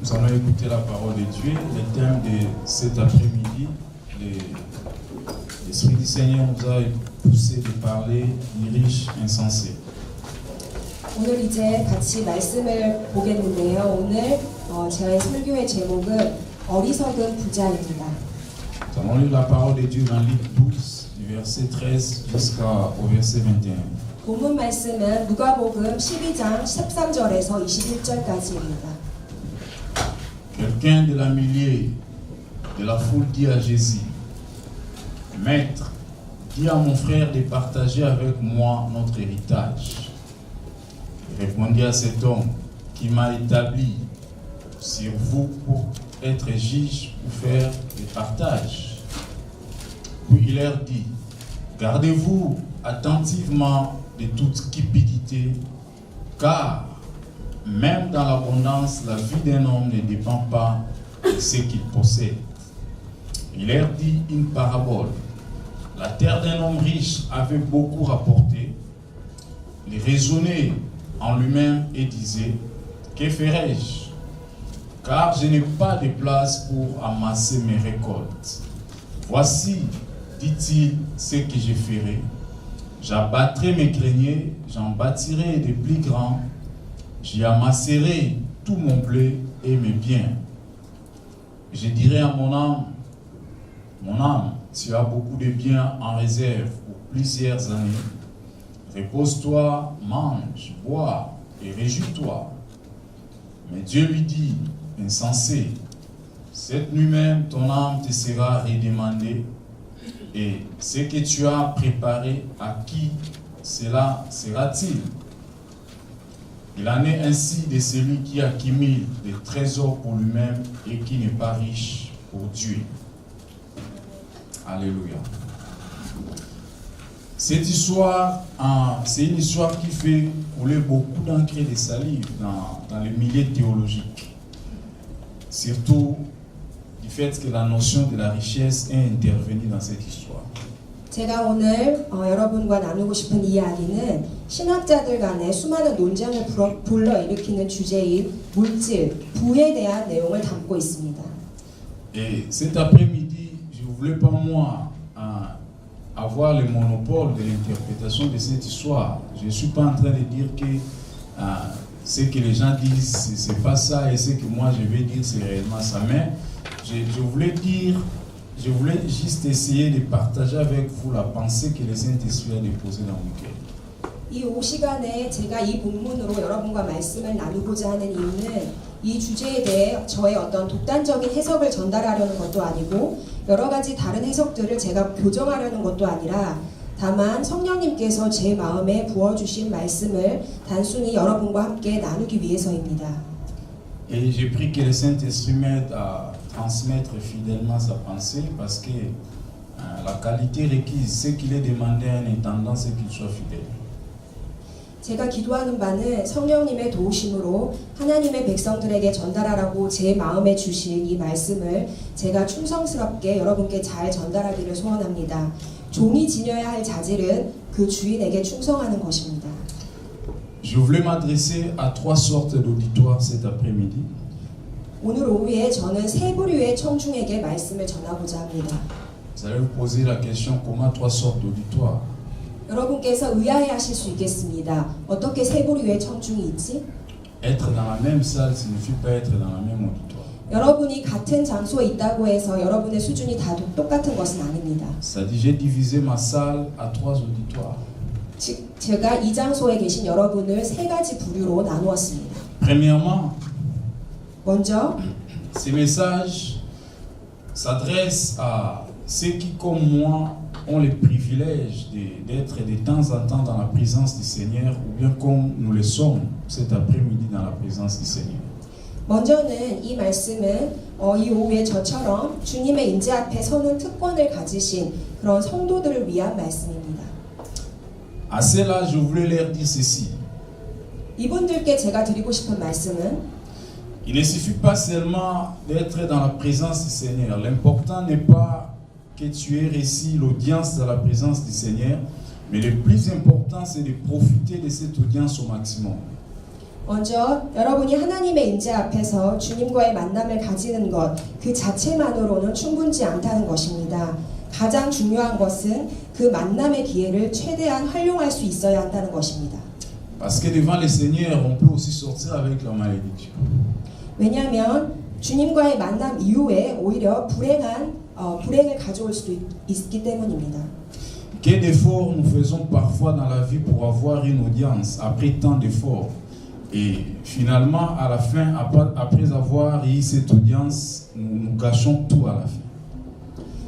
Nous allons écouter la parole de Dieu. Le thème de cet après-midi, l'Esprit du Seigneur nous a poussé de parler du riche insensé. 오늘 이제 같이 말씀을 보겠는데요. 오늘 제 설교의 제목은 어리석은 부자입니다. Nous allons lire la parole de Dieu dans Luc 12, du verset 13 jusqu'au verset 21. 본문 말씀은 누가복음 12장 13절에서 21절까지입니다. Quelqu'un de la millier de la foule dit à Jésus, Maître, dis à mon frère de partager avec moi notre héritage. Il répondit à cet homme qui m'a établi sur vous pour être juge ou faire des partages. Puis il leur dit, gardez-vous attentivement de toute cupidité, car même dans l'abondance, la vie d'un homme ne dépend pas de ce qu'il possède. Il leur dit une parabole. La terre d'un homme riche avait beaucoup rapporté. Il raisonnait en lui-même et disait, que ferai-je? Car je n'ai pas de place pour amasser mes récoltes. Voici, dit-il, ce que je ferai. J'abattrai mes greniers, j'en bâtirai de plus grands, j'y amasserai tout mon blé et mes biens. Je dirai à mon âme, tu as beaucoup de biens en réserve pour plusieurs années. Repose-toi, mange, bois et réjouis-toi. Mais Dieu lui dit, insensé, cette nuit même ton âme te sera redemandée, et ce que tu as préparé, à qui cela sera-t-il? Il en est ainsi de celui qui accumule des trésors pour lui-même et qui n'est pas riche pour Dieu. Alléluia. Cette histoire, c'est une histoire qui fait couler beaucoup d'encre et de salive dans les milieux théologiques. Surtout du fait que la notion de la richesse est intervenue dans cette histoire. 제가 오늘 여러분과 나누고 싶은 이야기는 신학자들 간의 수많은 논쟁을 불러일으키는 주제인 물질, 부에 대한 내용을 담고 있습니다. Et cet après-midi, je ne voulais pas moi avoir le monopole de l'interprétation de cette histoire. Je ne suis pas en train de dire que ce que les gens disent, c'est pas ça, et ce que moi je vais dire, c'est réellement ça. Mais je voulais juste essayer de partager avec vous la pensée que le Saint-Esprit a déposée dans mon cœur. 이 시간에 제가 이 본문으로 여러분과 말씀을 나누고자 하는 이유는 이 주제에 대해 저의 어떤 독단적인 해석을 전달하려는 것도 아니고 여러 가지 다른 해석들을 제가 교정하려는 것도 아니라 다만 성령님께서 제 마음에 부어주신 말씀을 단순히 여러분과 함께 나누기 위해서입니다. Et j'ai pris que le Saint-Esprit m'aide à transmettre fidèlement sa pensée parce que la qualité requise, ce qu'il est demandé à un intendant, c'est qu'il soit fidèle. 제가 기도하는 바는 성령님의 도우심으로 하나님의 백성들에게 전달하라고 제 마음에 주신 이 말씀을 제가 충성스럽게 여러분께 잘 전달하기를 소원합니다. 종이 지녀야 할 자질은 그 주인에게 충성하는 것입니다. Je voulais m'adresser à trois sortes d'auditoires cet après-midi. 오늘 오후에 저는 세 부류의 청중에게 말씀을 전하고자 합니다. Vous allez vous poser la question, comment trois sortes d'auditoires? 여러분께서 의아해하실 수 있겠습니다. 어떻게 세 부류의 청중이 있지? Être dans la même salle signifie pas être dans la même auditoire. 여러분이 같은 장소에 있다고 해서 여러분의 수준이 다 똑같은 것은 아닙니다. C'est-à-dire, j'ai divisé ma salle à trois auditoires. 즉, 제가 이 장소에 계신 여러분을 세 가지 부류로 나누었습니다. Premièrement, 먼저 ces messages s'adressent à ceux qui, comme moi, ont le privilège d'être de temps en temps dans la présence du Seigneur, ou bien comme nous le sommes cet après-midi dans la présence du Seigneur. 먼저는 이 말씀은 이 오후에 저처럼 주님의 임재 앞에 서는 특권을 가지신 그런 성도들을 위한 말씀입니다. À cela, je voulais leur dire ceci. 이분들께 제가 드리고 싶은 말씀은 Il ne suffit pas seulement d'être dans la présence du Seigneur. L'important n'est pas que tu aies réussi l'audience dans la présence du Seigneur, mais le plus important, c'est de profiter de cette audience au maximum. 먼저 여러분이 하나님의 임재 앞에서 주님과의 만남을 가지는 것 그 자체만으로는 충분치 않다는 것입니다. 가장 중요한 것은 그 만남의 기회를 최대한 활용할 수 있어야 한다는 것입니다. Parce que devant le Seigneur, on peut aussi sortir avec la malédiction. 왜냐하면 주님과의 만남 이후에 오히려 불행을 가져올 수도 있기 때문입니다. Quel effort nous faisons parfois dans la vie pour avoir une audience après tant d'efforts. Et finalement, à la fin, après avoir eu cette audience, nous gâchons tout à la fin.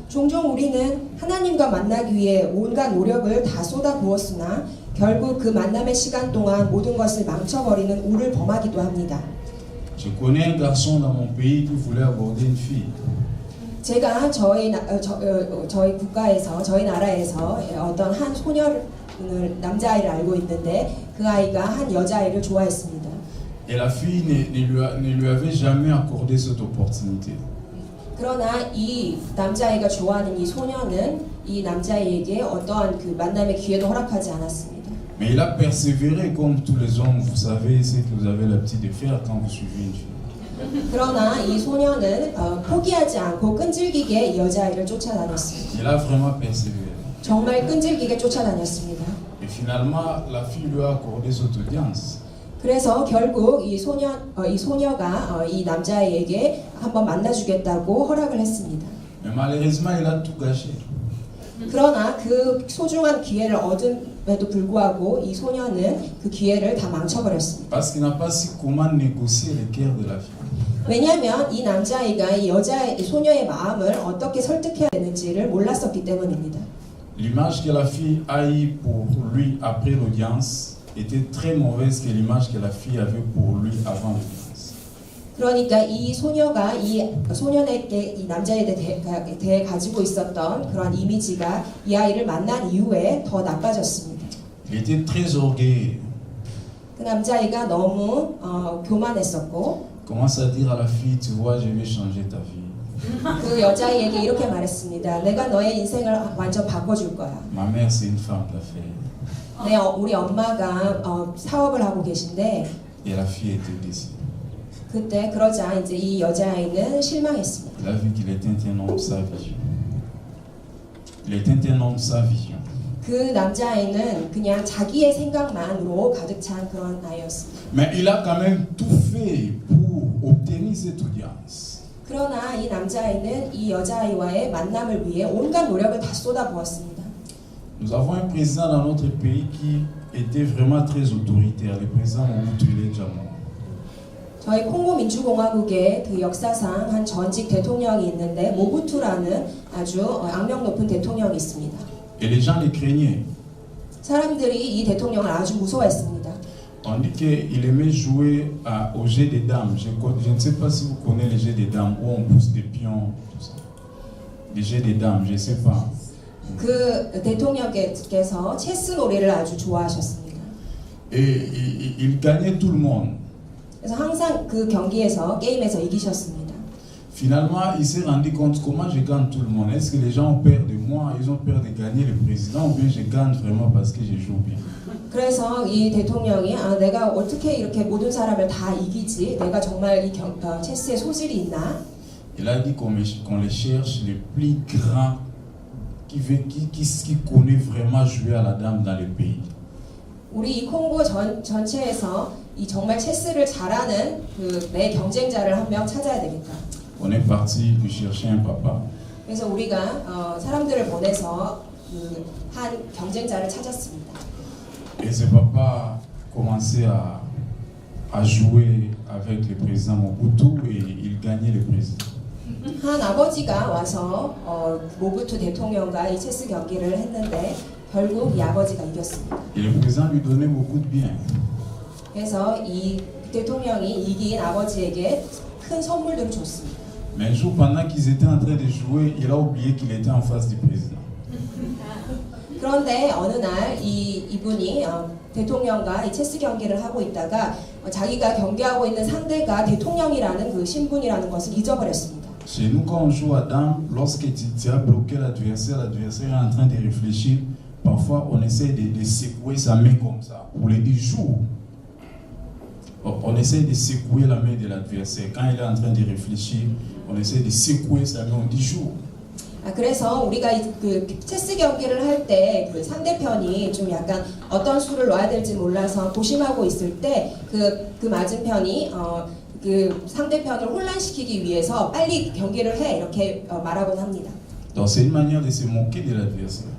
종종 우리는 하나님과 만나기 위해 온갖 노력을 다 쏟아부었으나 결국 그 만남의 시간 동안 모든 것을 망쳐버리는 우를 범하기도 합니다. Je connais un garçon dans mon pays qui voulait aborder une fille. 제가 저희 국가에서 저희 나라에서 어떤 한 소녀를 남자아이를 알고 있는데 그 아이가 한 여자아이를 좋아했습니다. Et la fille ne lui avait jamais accordé cette opportunité. 그러나 이 남자아이가 좋아하는 이 소녀는 이 남자아이에게 어떠한 그 만남의 기회도 허락하지 않았습니다. Mais il a persévéré comme tous les hommes, vous savez, c'est que vous avez l'habitude de faire quand vous suivez une fille. 그러나 이 소녀는 포기하지 않고 끈질기게 이 여자아이를 쫓아다녔습니다. Il a vraiment persévéré. 정말 끈질기게 쫓아다녔습니다. Et finalement, la fille lui a accordé cette audience. 그래서 결국 이 소녀가 이 남자에게 한번 만나주겠다고 허락을 했습니다. Mais malheureusement, il a tout gâché. 그러나 그 소중한 기회를 얻음에도 불구하고 이 소녀는 그 기회를 다 망쳐버렸습니다. Parce qu'il n'a pas su comment négocier le cœur de la fille. 왜냐하면 이 남자아이가 이 소녀의 마음을 어떻게 설득해야 되는지를 몰랐었기 때문입니다. L'image que la fille a eue pour lui après l'audience était très mauvaise que l'image que la fille avait pour lui avant l'audience. 그러니까 이 소녀가 이 소년에게 이 남자에 대해 가지고 있었던 그런 이미지가 이 아이를 만난 이후에 더 나빠졌습니다. Il était très orgueilleux. 그 남자아이가 너무 교만했었고 Commence à dire à la fille, tu vois, je vais changer ta vie. 그 여자아이에게 이렇게 말했습니다. 내가 너의 인생을 완전 바꿔줄 거야. Ma mère, c'est une femme d'affaires. 우리 엄마가 사업을 하고 계신데 Et la fille était déçue. 그때 그러자 이제 이 여자아이는 실망했습니다. Il a vu qu'il était un homme sans vision. Il était un homme sans vision. 그 남자아이는 그냥 자기의 생각만으로 가득 찬 그런 아이였습니다. Mais il a quand même tout fait pour obtenir cette audience. 그러나 이 남자아이는 이 여자아이와의 만남을 위해 온갖 노력을 다 쏟아부었습니다. Nous avons un président dans notre pays qui était vraiment très autoritaire, le président Mobutu Djamo. 저희 콩고 민주공화국의 그 역사상 한 전직 대통령이 있는데 모부투라는 아주 악명 높은 대통령이 있습니다. Et les gens le craignaient. 사람들이 이 대통령을 아주 무서워했습니다. On dit qu'il aimait jouer au jeu des dames. Je ne sais pas si vous connaissez les jeux des dames où on pousse des pions, tout ça. Les jeux des dames, je ne sais pas. 그 대통령께서 체스 놀이를 아주 좋아하셨습니다. Et il gagnait tout le monde. 그래서 항상 그 경기에서 게임에서 이기셨습니다. Finalement, il s'est rendu compte comment je gagne tout le monde. Est-ce que les gens ont peur de moi, ils ont peur de gagner le président, ou bien je gagne vraiment parce que je joue bien. 그래서 이 대통령이 내가 어떻게 이렇게 모든 사람을 다 이기지? 내가 정말 이 체스에 소질이 있나? Il a dit qu'on les cherche les plus grands qui connaît vraiment jouer à la dame dans le pays. 우리 이 콩고 전체에서 이 정말 체스를 잘하는 그 내 경쟁자를 한 명 찾아야 되겠다. On est parti nous chercher un papa. 그래서 우리가 사람들을 보내서 한 경쟁자를 찾았습니다. Et ce papa commençait à jouer avec le président Mobutu et il gagnait le président. 한 아버지가 와서 모부투 대통령과 이 체스 경기를 했는데 결국 이 아버지가 이겼습니다. Et le président lui donnait beaucoup de biens. 그래서 이 대통령이 이긴 아버지에게 큰 선물들을 줬습니다. Mais un jour, pendant qu'ils étaient en train de jouer, il a oublié qu'il était en face du président. 그런데 어느 날 이분이 대통령과 이 체스 경기를 하고 있다가 자기가 경기하고 있는 상대가 대통령이라는 그 신분이라는 것을 잊어버렸습니다. Chez nous, quand on joue à dame, lorsque tu as bloqué l'adversaire est en train de réfléchir, parfois on essaie de secouer sa main comme ça pour lui dire joue. on essaie de secouer la main de l'adversaire. Quand il est en train de réfléchir, on essaie de secouer sa main, on dit joue. 그래서 우리가 그 체스 경기를 할 때 그 상대편이 좀 약간 어떤 수를 넣어야 될지 몰라서 고심하고 있을 때 그 맞은편이 그 상대편을 혼란시키기 위해서 빨리 경기를 해 이렇게 말하곤 합니다. Donc c'est une manière de se moquer de l'adversaire.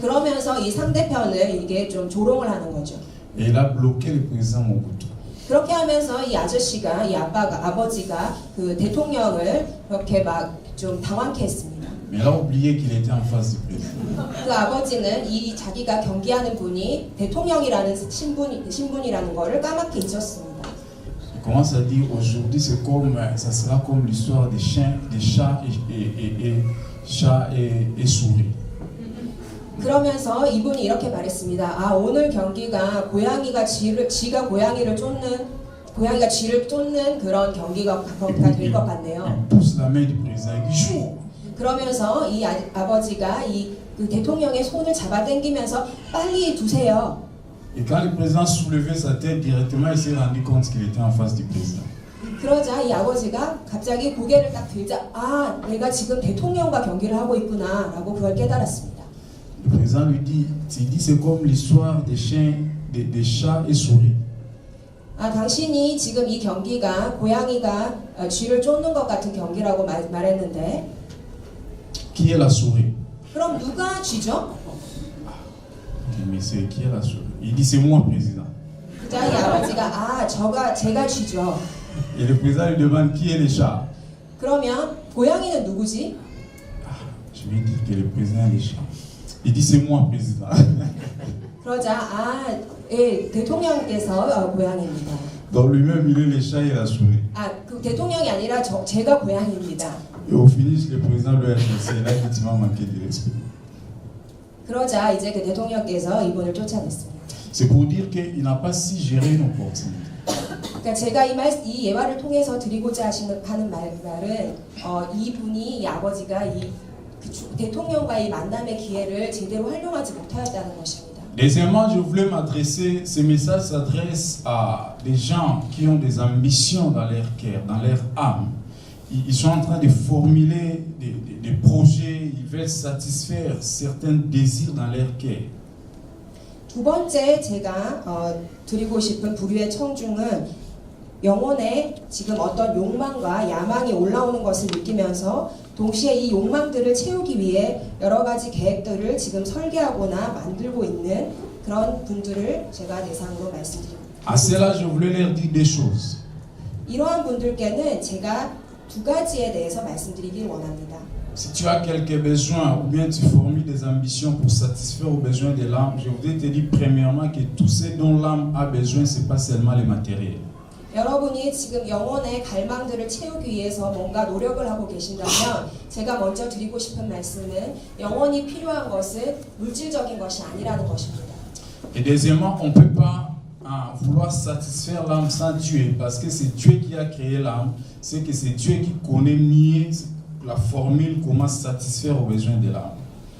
그러면서 이 상대편을 이게 좀 조롱을 하는 거죠. Et il a bloqué le président Mobutu. 그렇게 하면서 이 아저씨가 이 아버지가 그 대통령을 그렇게 막 좀 당황케 했습니다. Mais il a oublié qu'il était en face du président. 그 아버지는 이 자기가 경기하는 분이 대통령이라는 신분이라는 거를 까맣게 잊었습니다. Il commence à dire aujourd'hui ça sera comme l'histoire des chats et souris. 그러면서 이분이 이렇게 말했습니다. 아, 오늘 경기가 고양이가 쥐를 쫓는 그런 경기가 될 것 같네요. Il pousse la main du président et dit joue. 그러면서 이 아버지가 그 대통령의 손을 잡아당기면서 빨리 두세요. Et quand le président soulevait sa tête directement, il s'est rendu compte qu'il était en face du président. 그러자 이 아버지가 갑자기 고개를 딱 들자, 아, 내가 지금 대통령과 경기를 하고 있구나라고 그걸 깨달았습니다. Le président lui dit c'est comme l'histoire des chats et souris. 아, 당신이 지금 이 경기가 고양이가 쥐를 쫓는 것 같은 경기라고 말했는데, Qui est la souris? 그럼 누가 쥐죠? Mais c'est qui est la souris? Il dit c'est moi, président. 그자 이 아버지가 아, 제가 쥐죠. Et le président lui demande qui est le chat. 그러면 고양이는 누구지? Je lui dis que le président est le chat. Il dit c'est moi, président. 그러자 아, 예, 대통령께서 고양이입니다. Donc lui-même il est le chat et la souris. 아, 그 대통령이 아니라 제가 고양이입니다. Et au finish le président lui a dit c'est là que tu m'as manqué de respect. 그러자 이제 그 대통령께서 이분을 쫓아냈습니다. C'est pour dire qu'il n'a pas si géré une opportunité. 그러니까 제가 이 예화를 통해서 드리고자 하는 말은 이분이 이 아버지가 대통령과의 만남의 기회를 제대로 활용하지 못하였다는 것입니다. Deuxièmement, je voulais m'adresser, ce message s'adresse à des gens qui ont des ambitions dans leur cœur, dans leur âme. Ils sont en train de formuler des projets, ils veulent satisfaire certains désirs dans leur cœur. 두 번째 제가 드리고 싶은 부류의 청중은 영혼에 지금 어떤 욕망과 야망이 올라오는 것을 느끼면서 동시에 이 욕망들을 채우기 위해 여러 가지 계획들을 지금 설계하거나 만들고 있는 그런 분들을 제가 대상으로 말씀드립니다. À cela, je voulais leur dire des choses. 이러한 분들께는 제가 두 가지에 대해서 말씀드리길 원합니다. Si tu as quelques besoins ou bien tu formules des ambitions pour satisfaire aux besoins de l'âme, je voudrais te dire premièrement que tout ce dont l'âme a besoin, ce n'est pas seulement le matériel. 여러분이 지금 영혼의 갈망들을 채우기 위해서 뭔가 노력을 하고 계신다면 제가 먼저 드리고 싶은 말씀은 영혼이 필요한 것은 물질적인 것이 아니라는 것입니다. Et deuxièmement, on ne peut pas vouloir satisfaire l'âme sans Dieu, parce que c'est Dieu qui a créé l'âme, c'est que c'est Dieu qui connaît mieux la formule comment satisfaire aux besoins de l'âme.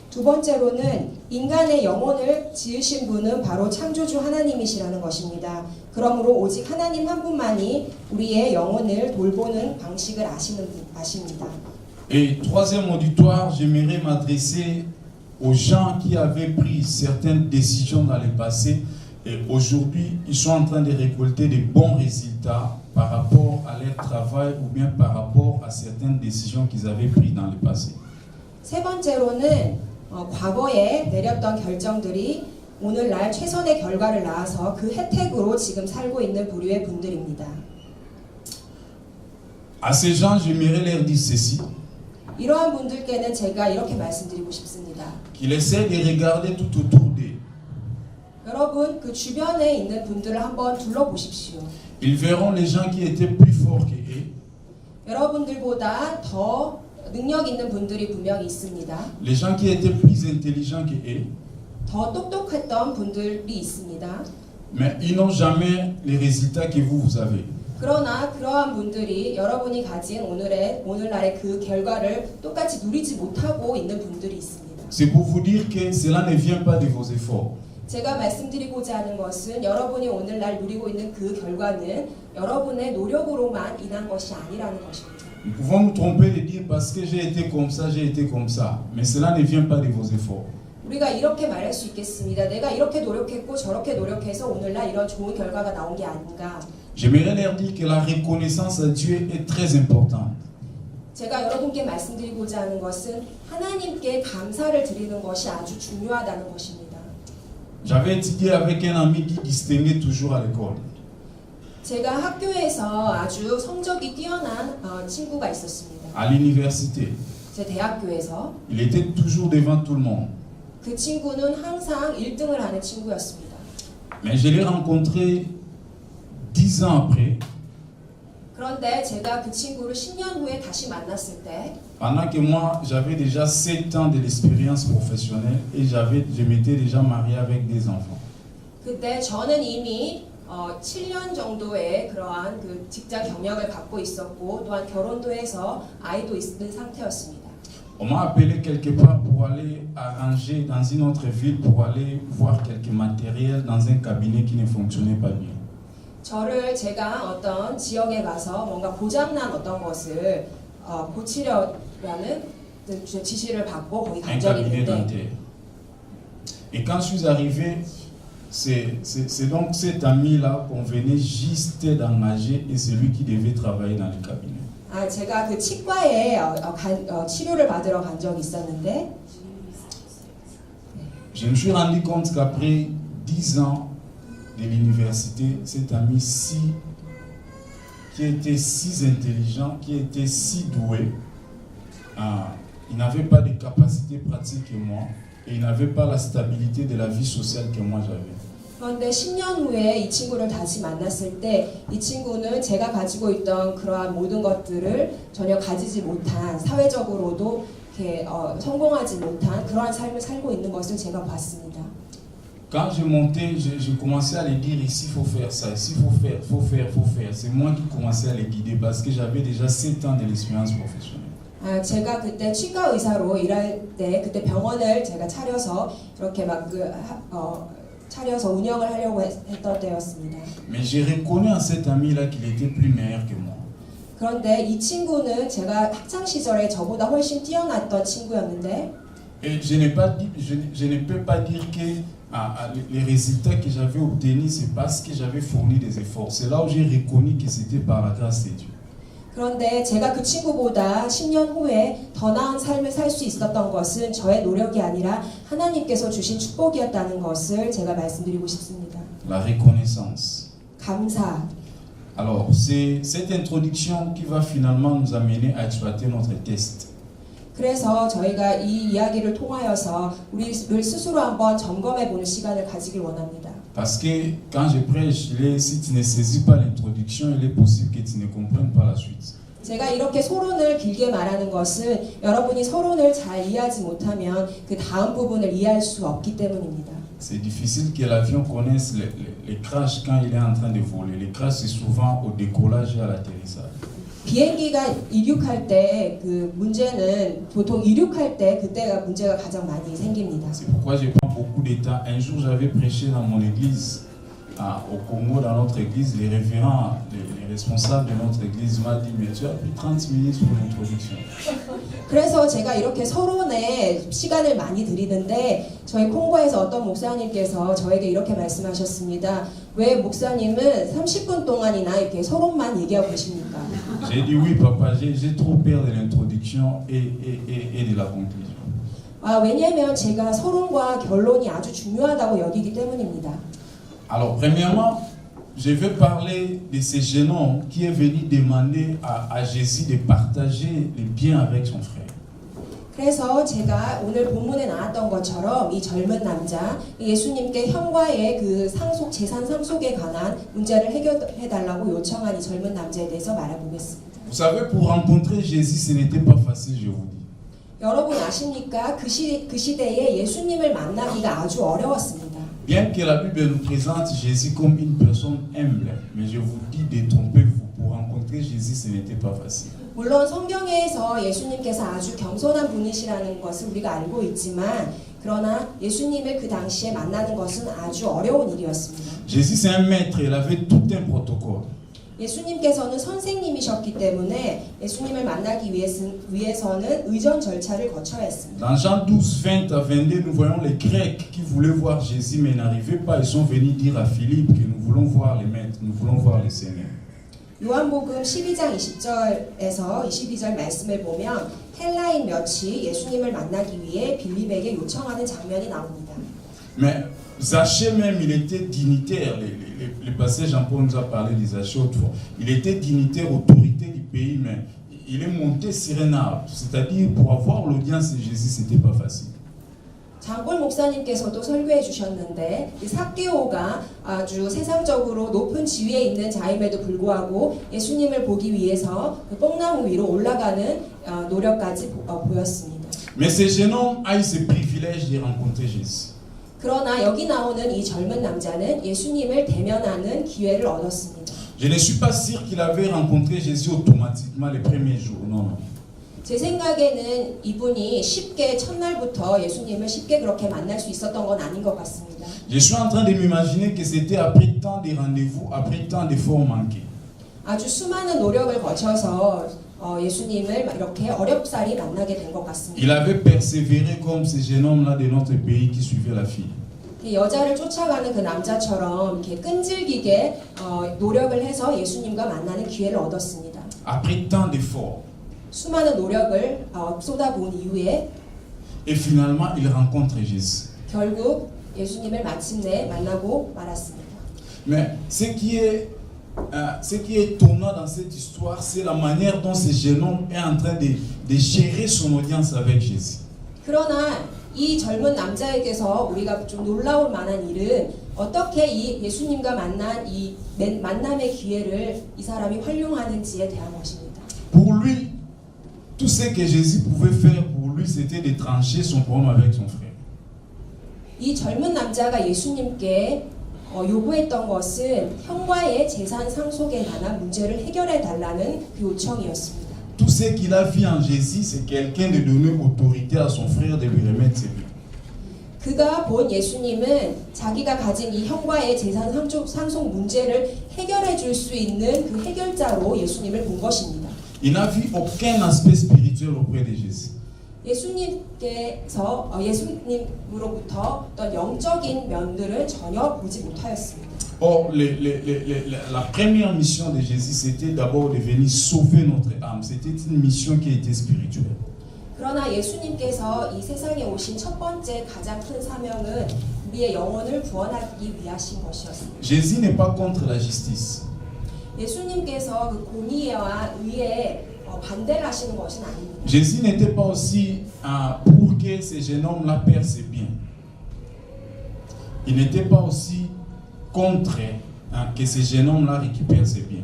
두 번째로는 인간의 영혼을 지으신 분은 바로 창조주 하나님이시라는 것입니다. 그러므로 오직 하나님 한 분만이 우리의 영혼을 돌보는 방식을 아십니다. Et troisième auditoire, j'aimerais m'adresser aux gens qui avaient pris certaines décisions dans le passé et aujourd'hui ils sont en train de récolter de bons résultats par rapport à leur travail ou bien par rapport à certaines décisions qu'ils avaient prises dans le passé. 세 번째로는 과거에 내렸던 결정들이 오늘날 최선의 결과를 낳아서 그 혜택으로 지금 살고 있는 부류의 분들입니다. À ces gens, j'aimerais leur dire ceci. 이러한 분들께는 제가 이렇게 말씀드리고 싶습니다. Qu'ils essaient de regarder tout autour d'eux. 여러분, 그 주변에 있는 분들을 한번 둘러보십시오. Ils verront les gens qui étaient plus forts que eux. 여러분들보다 더 능력 있는 분들이 분명히 있습니다. Les gens qui étaient plus intelligents que eux. 더 똑똑했던 분들이 있습니다. Mais ils n'ont jamais les résultats que vous avez. 그러나 그러한 분들이 여러분이 가진 오늘날의 그 결과를 똑같이 누리지 못하고 있는 분들이 있습니다. C'est pour vous dire que cela ne vient pas de vos efforts. 제가 말씀드리고자 하는 것은 여러분이 오늘날 누리고 있는 그 결과는 여러분의 노력으로만 인한 것이 아니라는 것입니다. Nous pouvons nous tromper de dire parce que j'ai été comme ça, mais cela ne vient pas de vos efforts. 우리가 이렇게 말할 수 있겠습니다. 내가 이렇게 노력했고 저렇게 노력해서 오늘날 이런 좋은 결과가 나온 게 아닌가. J'aimerais leur dire que la reconnaissance à Dieu est très importante. 제가 여러분께 말씀드리고자 하는 것은 하나님께 감사를 드리는 것이 아주 중요하다는 것입니다. J'avais étudié avec un ami qui distinguait toujours à l'école. 제가 학교에서 아주 성적이 뛰어난 친구가 있었습니다. À l'université, 제 대학교에서 il était toujours devant tout le monde. 그 친구는 항상 1등을 하는 친구였습니다. Mais je l'ai rencontré 10 ans après, 그런데 제가 그 친구를 10년 후에 다시 만났을 때 pendant que moi j'avais déjà 7 ans de l'expérience professionnelle et je m'étais déjà marié avec des enfants. 그때 저는 이미 7년 정도의 그러한 그 직장 경력을 갖고 있었고 또한 결혼도 해서 아이도 있는 상태였습니다. On m'a appelé quelque part pour aller arranger dans une autre ville pour aller voir quelques matériels dans un cabinet qui ne fonctionnait pas bien. 저를 제가 어떤 지역에 가서 뭔가 고장난 어떤 것을 고치려라는 지시를 받고 거기 간 Un 적이 cabinet 있는데 dentaire. Et quand je suis arrivé, c'est donc cet ami-là qu'on venait juste d'engager et c'est lui qui devait travailler dans le cabinet. 제가 그 치과에 치료를 받으러 간 적이 있었는데 Je me suis rendu compte qu'après 10 ans de l'université, cet ami-ci, qui était si intelligent, qui était si doué, il n'avait pas de capacité pratique que moi et il n'avait pas la stabilité de la vie sociale que moi j'avais. 그런데 10년 후에 이 친구를 다시 만났을 때 이 친구는 제가 가지고 있던 그러한 모든 것들을 전혀 가지지 못한 사회적으로도 이렇게 성공하지 못한 그러한 삶을 살고 있는 것을 제가 봤습니다. Quand je montais, je commençais à lui dire ici il faut faire ça, ici il faut faire. C'est moi qui commençais à les guider parce que j'avais déjà 7 ans de l'expérience professionnelle. 제가 그때 치과 의사로 일할 때 그때 병원을 제가 차려서 이렇게 막 차려서 운영을 하려고 했던 때였습니다. Mais j'ai reconnu à cet ami-là qu'il était plus meilleur que moi. 그런데 이 친구는 제가 학창 시절에 저보다 훨씬 뛰어났던 친구였는데 Et je ne peux pas dire que les résultats que j'avais obtenus, c'est parce que j'avais fourni des efforts. C'est là où j'ai reconnu que c'était par la grâce de Dieu. 그런데 제가 그 친구보다 10년 후에 더 나은 삶을 살 수 있었던 것은 저의 노력이 아니라 하나님께서 주신 축복이었다는 것을 제가 말씀드리고 싶습니다. La reconnaissance. 감사. Alors, c'est cette introduction qui va finalement nous amener à exploiter notre test. 그래서 저희가 이 이야기를 통하여서 우리를 스스로 한번 점검해 보는 시간을 가지길 원합니다. Parce que quand je prêche, si tu ne saisis pas l'introduction, il est possible que tu ne comprennes pas la suite. 제가 이렇게 소론을 길게 말하는 것은 여러분이 서론을 잘 이해하지 못하면 그 다음 부분을 이해할 수 없기 때문입니다. C'est difficile que l'avion connaisse les crashs quand il est en train de voler. Les crashs, c'est souvent au décollage et à l'atterrissage. 비행기가 이륙할 때 그 문제는 보통 이륙할 때 그때가 문제가 가장 많이 생깁니다. C'est pourquoi je prends beaucoup de temps. Un jour, j'avais prêché dans mon église, au Congo, dans notre église. Les référents, les responsables de notre église m'ont dit, mais tu as pris 30 minutes pour l'introduction. 그래서 제가 이렇게 서론에 시간을 많이 드리는데 저희 콩고에서 어떤 목사님께서 저에게 이렇게 말씀하셨습니다. 왜 목사님은 30분 동안이나 이렇게 서론만 얘기하고 계십니까? J'ai dit oui, papa, j'ai trop peur de l'introduction et de la conclusion. 왜냐하면 제가 서론과 결론이 아주 중요하다고 여기기 때문입니다. Alors, premièrement, je vais parler de ce jeune homme qui est venu demander à Jésus de partager les biens avec son frère. 그래서 제가 오늘 본문에 나왔던 것처럼 이 젊은 남자 예수님께 형과의 그 재산 상속에 관한 문제를 해결해 달라고 요청한 이 젊은 남자에 대해서 말해보겠습니다. Vous savez, pour rencontrer Jésus, ce n'était pas facile, je vous dis. 여러분 아십니까? 그 시대에 예수님을 만나기가 아주 어려웠습니다. Bien que la Bible nous présente Jésus comme une personne humble, mais je vous dis, détrompez-vous. Pour rencontrer Jésus, ce n'était pas facile. 물론 성경에서 예수님께서 아주 겸손한 분이시라는 것을 우리가 알고 있지만 그러나 예수님을 그 당시에 만나는 것은 아주 어려운 일이었습니다. Jésus, c'est un maître, il avait tout un protocole. 예수님께서는 선생님이셨기 때문에 예수님을 만나기 위해서는 의전 절차를 거쳐야 했습니다. Dans Jean 12, 20 à 22, nous voyons les Grecs qui voulaient voir Jésus mais n'arrivaient pas. Ils sont venus dire à Philippe que nous voulons voir les maîtres, nous voulons voir le Seigneur. 요한복음 12장 20절에서 22절 말씀을 보면 헬라인 몇이 예수님을 만나기 위해 빌립에게 요청하는 장면이 나옵니다. Mais Zachée même, il était dignitaire. Les passages, Jean-Paul nous a parlé de Zachée autrefois. Il était dignitaire, autorité du pays, mais il est monté sur un arbre. C'est-à-dire, pour avoir l'audience de Jésus, c'était pas facile. 장골 목사님께서도 설교해 주셨는데 이 삭개오가 아주 세상적으로 높은 지위에 있는 자임에도 불구하고 예수님을 보기 위해서 그 뽕나무 위로 올라가는 노력까지 보였습니다. Mais ce jeune homme a eu ce privilège de rencontrer Jésus. 그러나 여기 나오는 이 젊은 남자는 예수님을 대면하는 기회를 얻었습니다. Je ne suis pas sûr qu'il avait rencontré Jésus automatiquement les premiers jours. Non, non. 제 생각에는 이분이 쉽게 첫날부터 예수님을 쉽게 그렇게 만날 수 있었던 건 아닌 것 같습니다. Je suis en train de m'imaginer que c'était après tant de rendez-vous, après tant d'efforts manqués. 아주 수많은 노력을 거쳐서 예수님을 이렇게 어렵사리 만나게 된 것 같습니다. Il avait persévéré comme ce jeune homme-là de notre pays qui suivait la fille. 여자를 쫓아가는 그 남자처럼 이렇게 끈질기게 노력을 해서 예수님과 만나는 기회를 얻었습니다. Après tant d'efforts. 수많은 노력을 쏟아부은 이후에 Et finalement, il rencontre Jésus. 결국 예수님을 마침내 만나고 말았습니다. Mais ce qui est étonnant dans cette histoire, c'est la manière dont ce jeune homme est en train de gérer son audience avec Jésus. 그러나 이 젊은 남자에게서 우리가 좀 놀라울 만한 일은 어떻게 이 예수님과 만난 이 만남의 기회를 이 사람이 활용하는지에 대한 것입니다. Pour lui, tout ce que Jésus pouvait faire pour lui, c'était de trancher son problème avec son frère. 이 젊은 남자가 예수님께 요구했던 것은 형과의 재산 상속에 관한 문제를 해결해 달라는 그 요청이었습니다. Tout ce qu'il a vu en Jésus, c'est quelqu'un de donner autorité à son frère de lui remettre ses biens. 그가 본 예수님은 자기가 가진 이 형과의 재산 상속 문제를 해결해 줄 수 있는 그 해결자로 예수님을 본 것입니다. Il n'a vu aucun aspect spirituel auprès de Jésus. 예수님으로부터 어떤 영적인 면들을 전혀 보지 못하였습니다. Or, la première mission de Jésus, c'était d'abord de venir sauver notre âme. C'était une mission qui était spirituelle. 그러나 예수님께서 이 세상에 오신 첫 번째 가장 큰 사명은 우리의 영혼을 구원하기 위하신 것이었습니다. Jésus n'est pas contre la justice. 예수님께서 그 공의와 의에 반대를 하시는 것은 아닙니다. Jésus n'était pas aussi pour que ce jeune homme-là perde ses biens. Il n'était pas aussi contre que ce jeune homme-là récupère ses biens.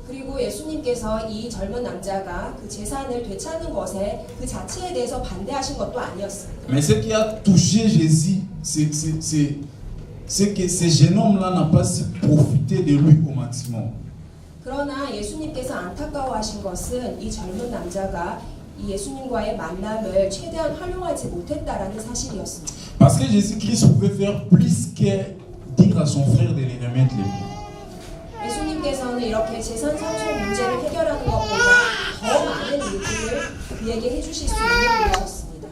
그리고 예수님께서 이 젊은 남자가 그 재산을 되찾는 것에 그 자체에 대해서 반대하신 것도 아니었습니다. Mais ce qui a touché Jésus, c'est que ce jeune homme-là n'a pas su profiter de lui au maximum. 그러나 예수님께서 안타까워하신 것은 이 젊은 남자가 이 예수님과의 만남을 최대한 활용하지 못했다라는 사실이었습니다. Parce que Jésus-Christ pouvait faire plus que dire à son frère de lui remettre les biens. 예수님께서는 이렇게 재산 상속 문제를 해결하는 것보다 더 많은 일들을 그에게 해주실 수 있는 분이셨습니다.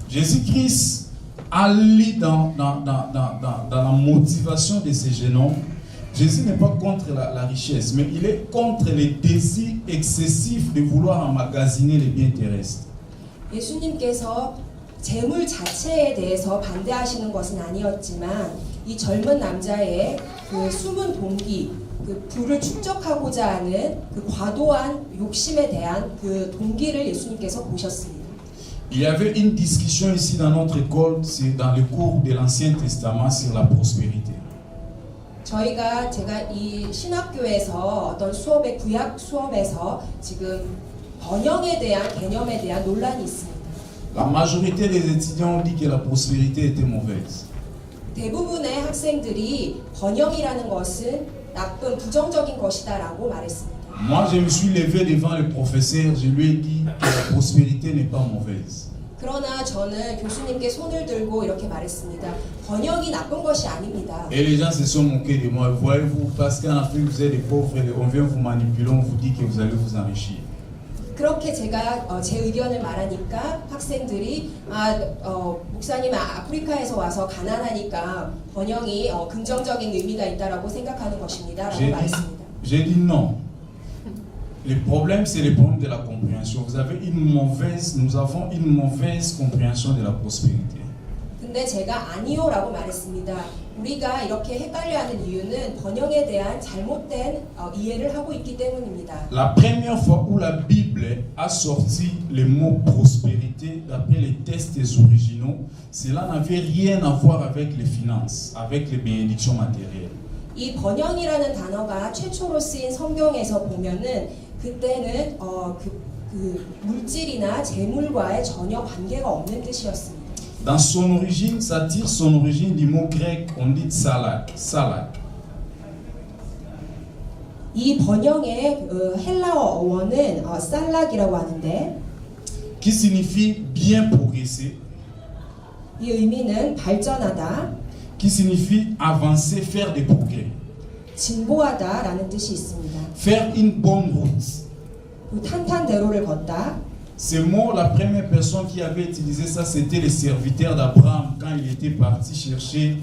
Jésus-Christ allie dans la motivation de ce jeune homme. Jésus n'est pas contre la richesse, mais il est contre les désirs excessifs de vouloir emmagasiner les biens terrestres. 예수님께서 재물 자체에 대해서 반대하시는 것은 아니었지만 이 젊은 남자의 그 숨은 동기, 그 부를 축적하고자 하는 그 과도한 욕심에 대한 그 동기를 예수님께서 보셨습니다. Il y avait une discussion ici dans notre école, dans le cours de l'Ancien Testament sur la prospérité. 제가 이 신학교에서 어떤 구약 수업에서 지금 번영에 대한 개념에 대한 논란이 있습니다. La majorité des étudiants ont dit que la prospérité était mauvaise. 대부분의 학생들이 번영이라는 것은 나쁜 부정적인 것이다라고 말했습니다. Moi, je me suis levé devant le professeur, je lui ai dit que la prospérité n'est pas mauvaise. 그러나 저는 교수님께 손을 들고 이렇게 말했습니다. 번영이 나쁜 것이 아닙니다. Et les gens se sont moqués de moi. Voyez-vous, parce qu'en Afrique, vous êtes des pauvres, on vient vous manipuler, on vous dit que vous allez vous enrichir. 그렇게 제가 제 의견을 말하니까 학생들이 목사님 아프리카에서 와서 가난하니까 번영이 긍정적인 의미가 있다라고 생각하는 것입니다라고 말했습니다. J'ai dit non. Le problème, c'est le problème de la compréhension. Nous avons une mauvaise compréhension de la prospérité. 근데 제가 아니요라고 말했습니다. 우리가 이렇게 헷갈려하는 이유는 번영에 대한 잘못된 이해를 하고 있기 때문입니다. La première fois où la Bible a sorti le mot prospérité, d'après les textes originaux, cela n'avait rien à voir avec les finances, avec les bénédictions matérielles. 이 번영이라는 단어가 최초로 쓰인 성경에서 보면은 그때는 그 물질이나 재물과의 전혀 관계가 없는 뜻이었습니다. Dans son origine, ça tire son origine du mot grec, on dit salak. 이 번영의 헬라어 어원은 살락이라고 하는데, qui signifie bien progresser, 이 의미는 발전하다, qui signifie avancer, faire des progrès, 진보하다라는 뜻이 있습니다. faire une bonne route. 탄탄대로를 걷다. Ce mot, la première personne qui avait utilisé ça, c'était le serviteur d'Abraham quand il était parti chercher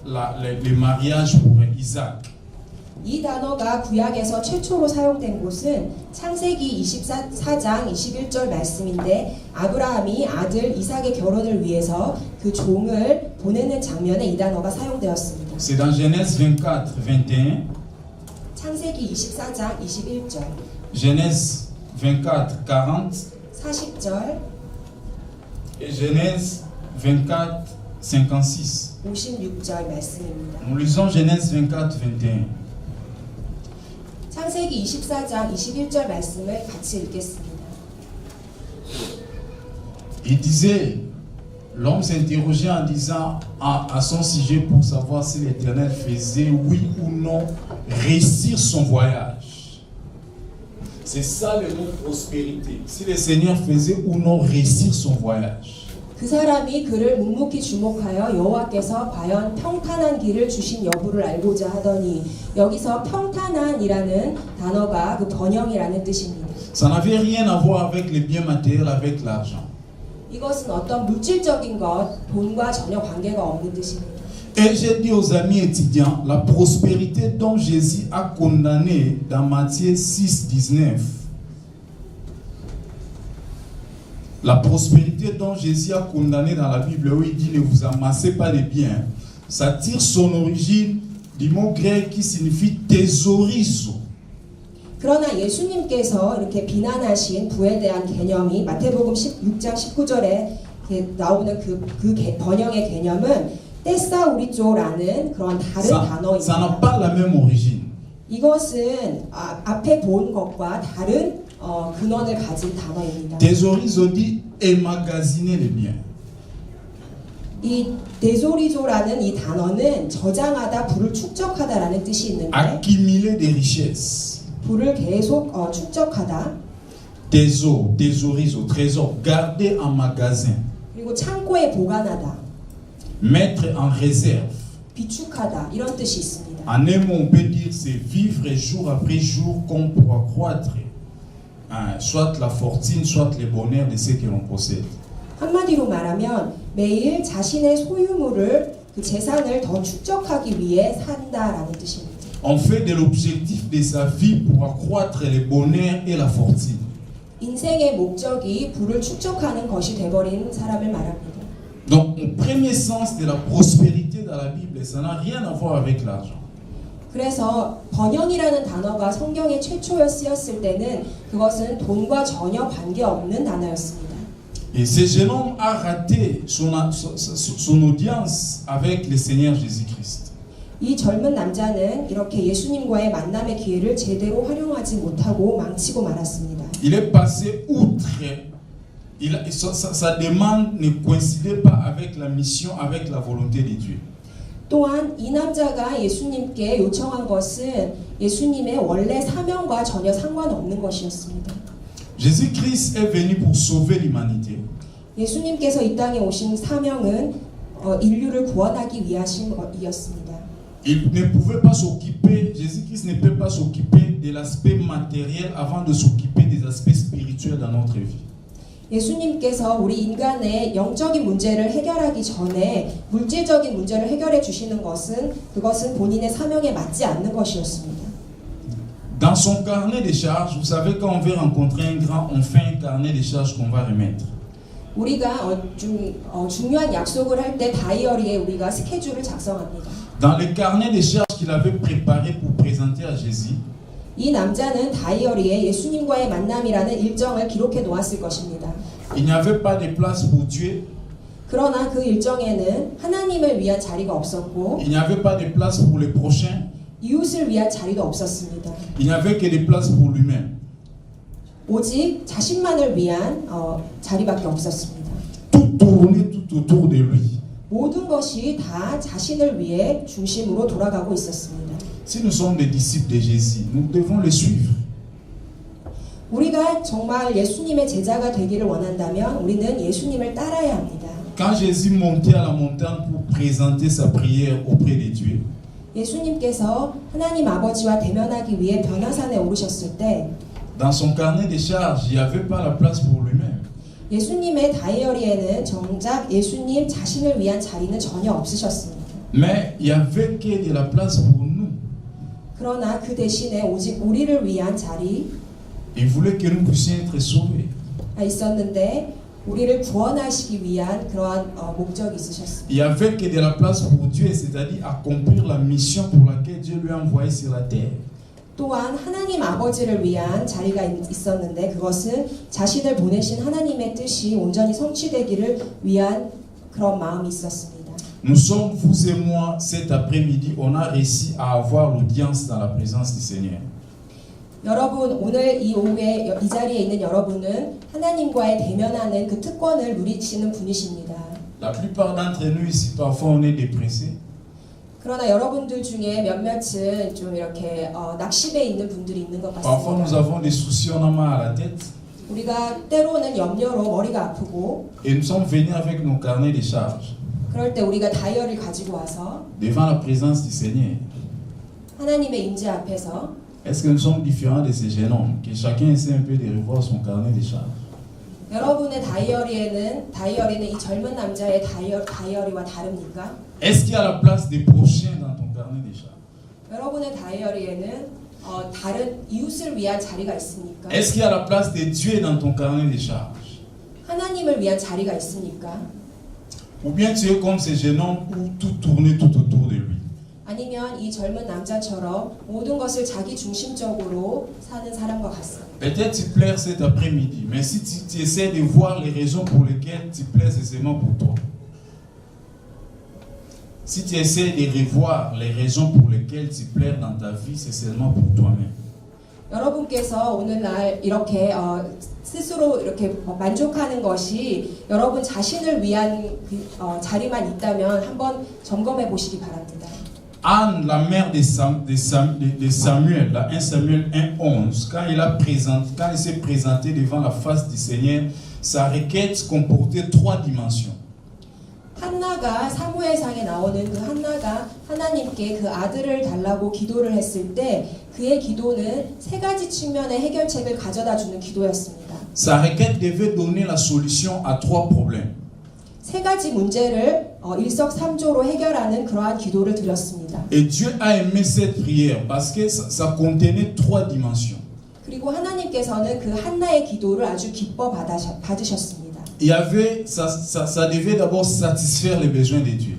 le mariage pour Isaac. 이 단어가 구약에서 최초로 사용된 곳은 창세기 24장 21절 말씀인데, 아브라함이 아들 이삭의 결혼을 위해서 그 종을 보내는 장면에 이 단어가 사용되었습니다. C'est dans Genèse 24, 21. 창세기 24장 21절, Genèse 24, 40. 40절, Et Genèse 24, 56. 56절 말씀입니다. Nous lisons Genèse 24, 21. 창세기 24장 21절 말씀을 같이 읽겠습니다. Il disait, l'homme s'interrogeait en disant à son sujet pour savoir si l'Éternel faisait oui ou non réussir son voyage. C'est ça le mot prospérité. Si le Seigneur faisait ou non réussir son voyage. 그 사람이 그를 묵묵히 주목하여 여호와께서 과연 평탄한 길을 주신 여부를 알고자 하더니, 여기서 평탄한이라는 단어가 그 번영이라는 뜻입니다. Ça n'avait rien à voir avec les biens matériels, avec l'argent. 이것은 어떤 물질적인 것, 돈과 전혀 관계가 없는 뜻입니다. Et j'ai dit aux amis étudiants, la prospérité dont Jésus a condamné dans Matthieu 6, 19. La prospérité dont Jésus a condamné dans la Bible, où il dit ne vous amassez pas les biens, ça tire son origine du mot grec qui signifie thésaurizo. 그러나 예수님께서 이렇게 비난하신 부에 대한 개념이 마태복음 6장 19절에 나오는 그 번영의 개념은 테사우리조라는 그런 다른 단어입니다. Ça n'a pas la même origine. 이것은 앞에 본 것과 다른 근원을 가진 단어입니다. Thésaurizo dit emmagasiner les biens. 이 데소리조라는 이 단어는 저장하다, 부를 축적하다라는 뜻이 있는데, Accumuler des richesses. 부를 계속 축적하다. Thésaurizo, trésor, garder en magasin. 그리고 창고에 보관하다. Mettre en réserve. 비축하다, 이런 뜻이 있습니다. En un mot, on peut dire c'est vivre jour après jour comme pour accroître soit la fortune, soit le bonheur de ceux que l'on possède. 한마디로 말하면 매일 자신의 소유물을, 그 재산을 더 축적하기 위해 산다라는 뜻입니다. On fait de l'objectif de sa vie pour accroître le bonheur et la fortune. 인생의 목적이 부를 축적하는 것이 돼버린 사람을 말합니다. Donc, au premier sens de la prospérité dans la Bible, ça n'a rien à voir avec l'argent. 그래서 번영이라는 단어가 성경에 최초에 쓰였을 때는 그것은 돈과 전혀 관계없는 단어였습니다. Et ce jeune homme a raté son audience avec le Seigneur Jésus-Christ. 이 젊은 남자는 이렇게 예수님과의 만남의 기회를 제대로 활용하지 못하고 망치고 말았습니다. Il est passé outre. Sa demande ne coïncidait pas avec la mission, avec la volonté de Dieu. 또한 이 남자가 예수님께 요청한 것은 예수님의 원래 사명과 전혀 상관없는 것이었습니다. Jésus-Christ est venu pour sauver l'humanité. 예수님께서 이 땅에 오신 사명은 인류를 구원하기 위하심이었습니다. Il ne pouvait pas s'occuper, Jésus-Christ ne peut pas s'occuper de l'aspect matériel avant de s'occuper des aspects spirituels dans notre vie. 예수님께서 우리 인간의 영적인 문제를 해결하기 전에 물질적인 문제를 해결해 주시는 그것은 본인의 사명에 맞지 않는 것이었습니다. Dans son carnet de charges, vous savez quand on veut rencontrer un grand, on fait un carnet de charges qu'on va remettre. 우리가 중요한 약속을 할 때 다이어리에 우리가 스케줄을 작성합니다. Dans le carnet de charges qu'il avait préparé pour présenter à Jésus, 이 남자는 다이어리에 예수님과의 만남이라는 일정을 기록해 놓았을 것입니다. il n'y avait pas de place pour Dieu, 그러나 그 일정에는 하나님을 위한 자리가 없었고 il n'y avait pas de place pour les prochains, 이웃을 위한 자리도 없었습니다. il n'y avait que de place pour lui-même. 오직 자신만을 위한 자리밖에 없었습니다. Tout tournait tout autour de lui. 모든 것이 다 자신을 위해 중심으로 돌아가고 있었습니다. Si nous sommes des disciples de Jésus, nous devons le suivre. 우리가 정말 예수님의 제자가 되기를 원한다면 우리는 예수님을 따라야 합니다. Quand Jésus montait à la montagne pour présenter sa prière auprès de Dieu, 예수님께서 하나님 아버지와 대면하기 위해 변화산에 오르셨을 때 dans son carnet de charges, il n'y avait pas la place pour lui-même. 예수님의 다이어리에는 정작 예수님 자신을 위한 자리는 전혀 없으셨습니다. Mais il n'y avait que de la place pour nous. 그러나 그 대신에 오직 우리를 위한 자리 Il voulait que nous puissions être sauvés. 있었는데 우리를 구원하시기 위한 그러한 목적이 있으셨습니다. Il n'y avait que de la place pour Dieu, c'est-à-dire accomplir la mission pour laquelle Dieu lui a envoyé sur la terre. 또한 하나님 아버지를 위한 자리가 있었는데 그것은 자신을 보내신 하나님의 뜻이 온전히 성취되기를 위한 그런 마음이 있었습니다. Nous sommes, vous et moi, cet après-midi, on a réussi à avoir l'audience dans la présence du Seigneur. 여러분 오늘 이 오후에 이 자리에 있는 여러분은 하나님과의 대면하는 그 특권을 누리시는 분이십니다. La plupart d'entre nous ici, parfois on est dépressés. 그러나 여러분들 중에 몇몇은 좀 이렇게 낙심해 있는 분들이 있는 것 Parfois nous 같습니다. avons des soucis, on a mal à la tête. 우리가 때로는 염려로 머리가 아프고 Et nous sommes venus avec nos carnets de charges 그럴 때 우리가 다이어리를 가지고 와서 devant la présence du Seigneur. 하나님의 임재 앞에서 Est-ce que nous sommes différents de ces jeunes hommes? Que chacun essaie un peu de revoir son carnet de charges. 여러분의 다이어리는 이 젊은 남자의 다이어리와 다릅니까? Est-ce qu'il y a la place des prochains dans ton carnet de charges? 여러분의 다이어리에는 다른 이웃을 위한 자리가 있습니까? Est-ce qu'il y a la place de Dieu dans ton carnet de charges? 하나님을 위한 자리가 있습니까? Ou bien tu es comme ces jeunes hommes où tout tournait tout autour de lui? 아니면 이 젊은 남자처럼 모든 것을 자기 중심적으로 사는 사람과 같습니다. Peut-être tu pleures cet après-midi, mais si tu essaies de voir les raisons pour lesquelles tu pleures, c'est seulement pour toi. Si tu essaies de revoir les raisons pour lesquelles tu pleures dans ta vie, c'est seulement pour toi-même. 여러분께서 오늘날 이렇게 스스로 이렇게 만족하는 것이 여러분 자신을 위한 자리만 있다면 한번 점검해 보시기 바랍니다. Anne, la mère de Samuel, là, 1 Samuel 1:11, quand il s'est présenté devant la face du Seigneur, sa requête comportait 3 dimensions. 한나가 사무엘상에 나오는 그 한나가 하나님께 그 아들을 달라고 기도를 했을 때 그의 기도는 3가지 측면의 해결책을 가져다 주는 기도였습니다. Sa requête devait donner la solution à 3 problèmes. 3가지 문제를 일석삼조로 해결하는 그러한 기도를 드렸습니다. Et Dieu a aimé cette prière parce que ça contenait 3 dimensions. 그리고 하나님께서는 그 한나의 기도를 아주 기뻐 받으셨습니다. Ça devait d'abord satisfaire les besoins de Dieu.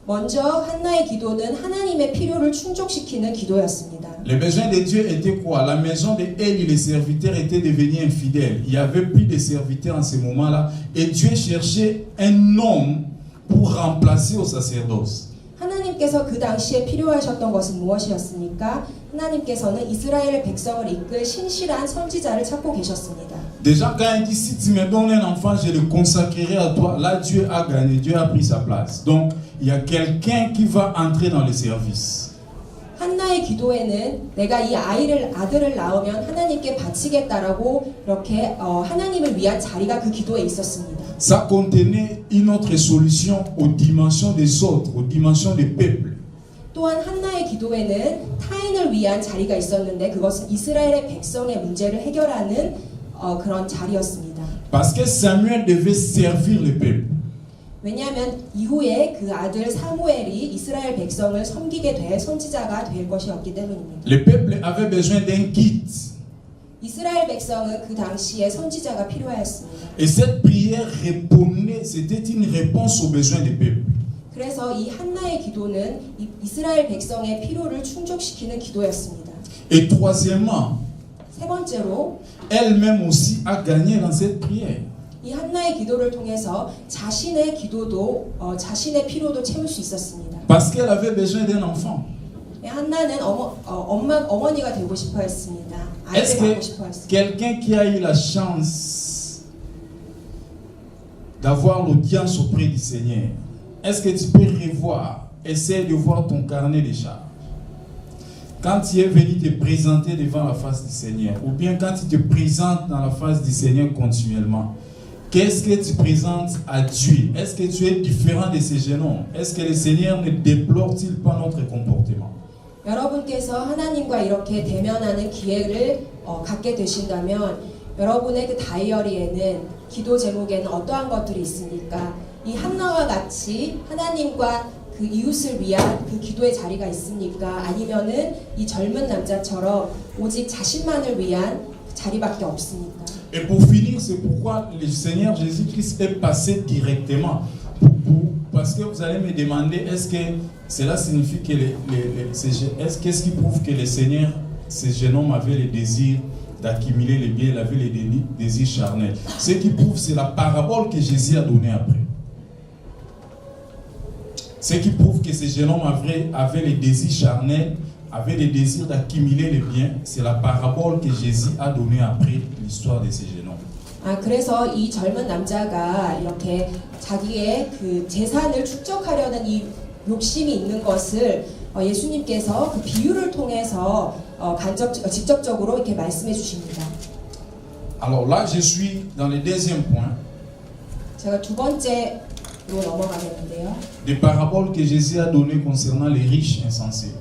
먼저 한나의 기도는 하나님의 필요를 충족시키는 기도였습니다. Les besoins de Dieu étaient quoi? La maison de Élie, les serviteurs étaient devenus infidèles. Il n'y avait plus de serviteurs en ce moment-là. Et Dieu cherchait un homme pour remplacer au sacerdoce. 하나님께서 그 당시에 필요하셨던 것은 무엇이었습니까? 하나님께서는 이스라엘 백성을 이끌 신실한 선지자를 찾고 계셨습니다. Déjà quand il dit si tu me donnes un enfant, je le consacrerai à toi. Là Dieu a gagné, Dieu a pris sa place. Donc il y a quelqu'un qui va entrer dans le service. 한나의 기도에는 내가 이 아들을 낳으면 하나님께 바치겠다라고 이렇게 하나님을 위한 자리가 그 기도에 있었습니다. ça contenait une autre solution aux dimensions des autres, aux dimensions des peuples. 또한 한나의 기도에는 타인을 위한 자리가 있었는데 그것은 이스라엘의 백성의 문제를 해결하는 그런 자리였습니다. Parce que Samuel devait servir le peuple. 왜냐하면 이후에 그 아들 사무엘이 이스라엘 백성을 섬기게 될 선지자가 될 것이었기 때문입니다. Le peuple avait besoin d'un guide. 이스라엘 백성은 그 당시에 선지자가 필요하였습니다. Et cette prière répondait, c'était une réponse aux besoins du peuple. 그래서 이 한나의 기도는 이스라엘 백성의 필요를 충족시키는 기도였습니다. Et troisièmement, 세 번째로 elle-même aussi a gagné dans cette prière. 이 한나의 기도를 통해서 자신의 기도도 자신의 필요도 채울 수 있었습니다. Parce qu'elle avait besoin d'un enfant. 한나는 어머니가 되고 싶어했습니다. Est-ce 아이를 갖고 que 싶어했습니다. quelqu'un qui a eu la chance d'avoir l'audience auprès du Seigneur, est-ce que tu peux revoir, essayer de voir ton carnet de charges? Quand tu es venu te présenter devant la face du Seigneur, ou bien quand tu te présentes dans la face du Seigneur continuellement, qu'est-ce que tu présentes à Dieu? Est-ce que tu es différent de ces jeunes hommes? Est-ce que le Seigneur ne déplore-t-il pas notre comportement? 여러분께서 하나님과 이렇게 대면하는 기회를 갖게 되신다면 여러분의 그 다이어리에는 기도 제목에는 어떠한 것들이 있습니까? 이 한나와 같이 하나님과 그 이웃을 위한 그 기도의 자리가 있습니까? 아니면은 이 젊은 남자처럼 오직 자신만을 위한 자리밖에 없습니까? Et pour finir, c'est pourquoi le Seigneur Jésus-Christ est passé directement. Parce que vous allez me demander, est-ce que cela signifie que qu'est-ce qui prouve que le Seigneur, ce jeune homme avait le désir d'accumuler les biens, il avait le désir charnel. Ce qui prouve, c'est la parabole que Jésus a donnée après. Ce qui prouve que ce jeune homme avait le désir charnel, avait le désir d'accumuler les biens, c'est la parabole que Jésus a donnée après l'histoire de ce jeune homme. 그래서 이 젊은 남자가 이렇게 자기의 그 재산을 축적하려는 이 욕심이 있는 것을 예수님께서 그 비유를 통해서 직접적으로 이렇게 말씀해 주십니다. Alors là, je suis dans le deuxième point. 제가 두 번째로 넘어가겠는데요. Des paraboles que Jésus a données concernant les riches insensés.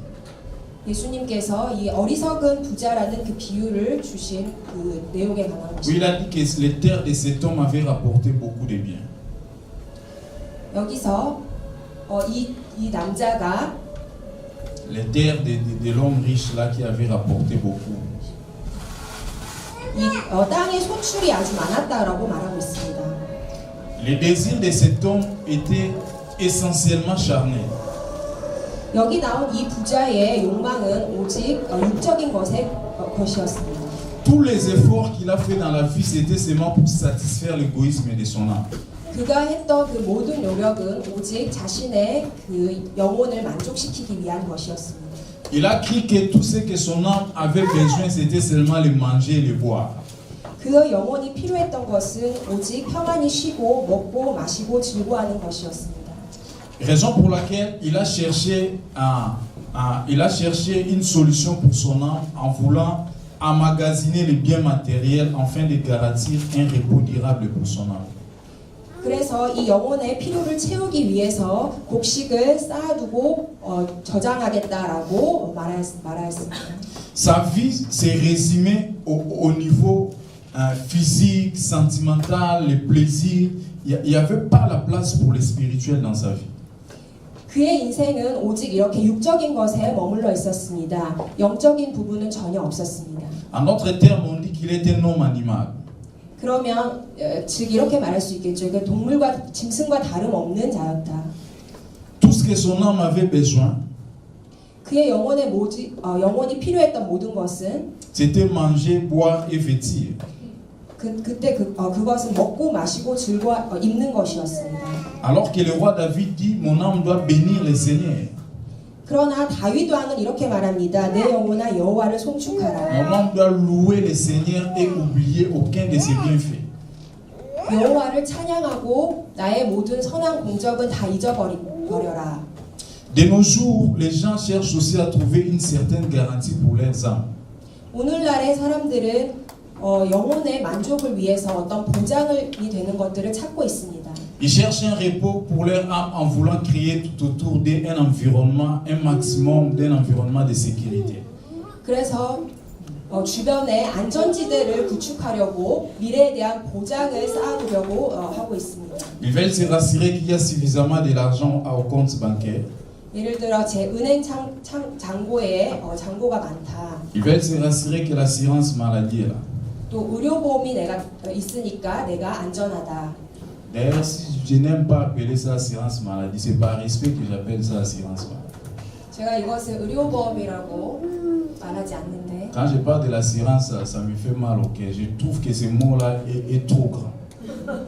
예수님께서 이 어리석은 부자라는 그 비유를 주신 그 내용에 관한 Oui, il 것입니다. a dit que les terres de cet homme avaient rapporté beaucoup de biens. 여기서 이 남자가 Les terres de l'homme riche là qui avait rapporté beaucoup. 이 땅의 소출이 아주 많았다라고 말하고 있습니다. Les désirs de cet homme étaient essentiellement charnels. 여기 나온 이 부자의 욕망은 오직 육적인 것이었습니다. Tous les efforts qu'il a fait dans la vie, c'était seulement pour satisfaire l'égoïsme de son âme. 그가 했던 그 모든 노력은 오직 자신의 그 영혼을 만족시키기 위한 것이었습니다. Il a cru que tout ce que son âme avait besoin, c'était seulement le manger et le boire. 그 영혼이 필요했던 것은 오직 평안히 쉬고 먹고 마시고 즐거워하는 것이었습니다. Raison pour laquelle il a cherché une solution pour son âme en voulant emmagasiner les biens matériels afin de garantir un repos durable pour son âme. 그래서 이 영혼의 필요를 채우기 위해서 곡식을 쌓아두고 저장하겠다라고 말하였습니다. Sa vie s'est résumée au niveau physique, sentimental, les plaisirs. Il n'y avait pas la place pour le spirituel dans sa vie. 그의 인생은 오직 이렇게 육적인 것에 머물러 있었습니다. 영적인 부분은 전혀 없었습니다. En d'autres termes, on dit qu'il est un homme animal. 그러면 즉 이렇게 말할 수 있겠죠. 그 동물과 짐승과 다름없는 자였다. Tout ce que son âme avait besoin, 그의 영혼이 필요했던 모든 것은 c'était manger, boire et vêtir. 그때 그것은 먹고 마시고 입는 것이었습니다. Alors que le roi David dit, mon âme doit bénir le Seigneur. 그러나 다윗 왕은 이렇게 말합니다. 내 영혼아 여호와를 Mon 송축하라. âme doit louer le Seigneur et oublier aucun de ses bienfaits. 여호와를 찬양하고 나의 모든 선한 공적은 다 잊어버려라. De nos jours, les gens cherchent aussi à trouver une certaine garantie pour leurs âmes. 오늘날의 사람들은 영혼의 만족을 위해서 어떤 보장이 되는 것들을 찾고 있습니다. Ils cherchent un repos pour leur âme en voulant créer tout autour d'eux un environnement, un maximum d'un environnement de sécurité. 그래서 주변에 안전지대를 구축하려고 미래에 대한 보장을 쌓아두려고 하고 있습니다. Ils veulent se rassurer qu'il y a suffisamment de l'argent au compte bancaire. 예를 들어 제 은행 잔고에 잔고가 많다. Ils veulent se rassurer que l'assurance maladie est là. 또 의료보험이 내가 있으니까 내가 안전하다. D'ailleurs, si je n'aime pas appeler ça assurance maladie, c'est par respect que j'appelle ça assurance maladie. 제가 이것을 의료보험이라고 말하지 않는데 Quand je parle de l'assurance, ça me fait mal au cœur. Je trouve que ce mot-là est trop grand.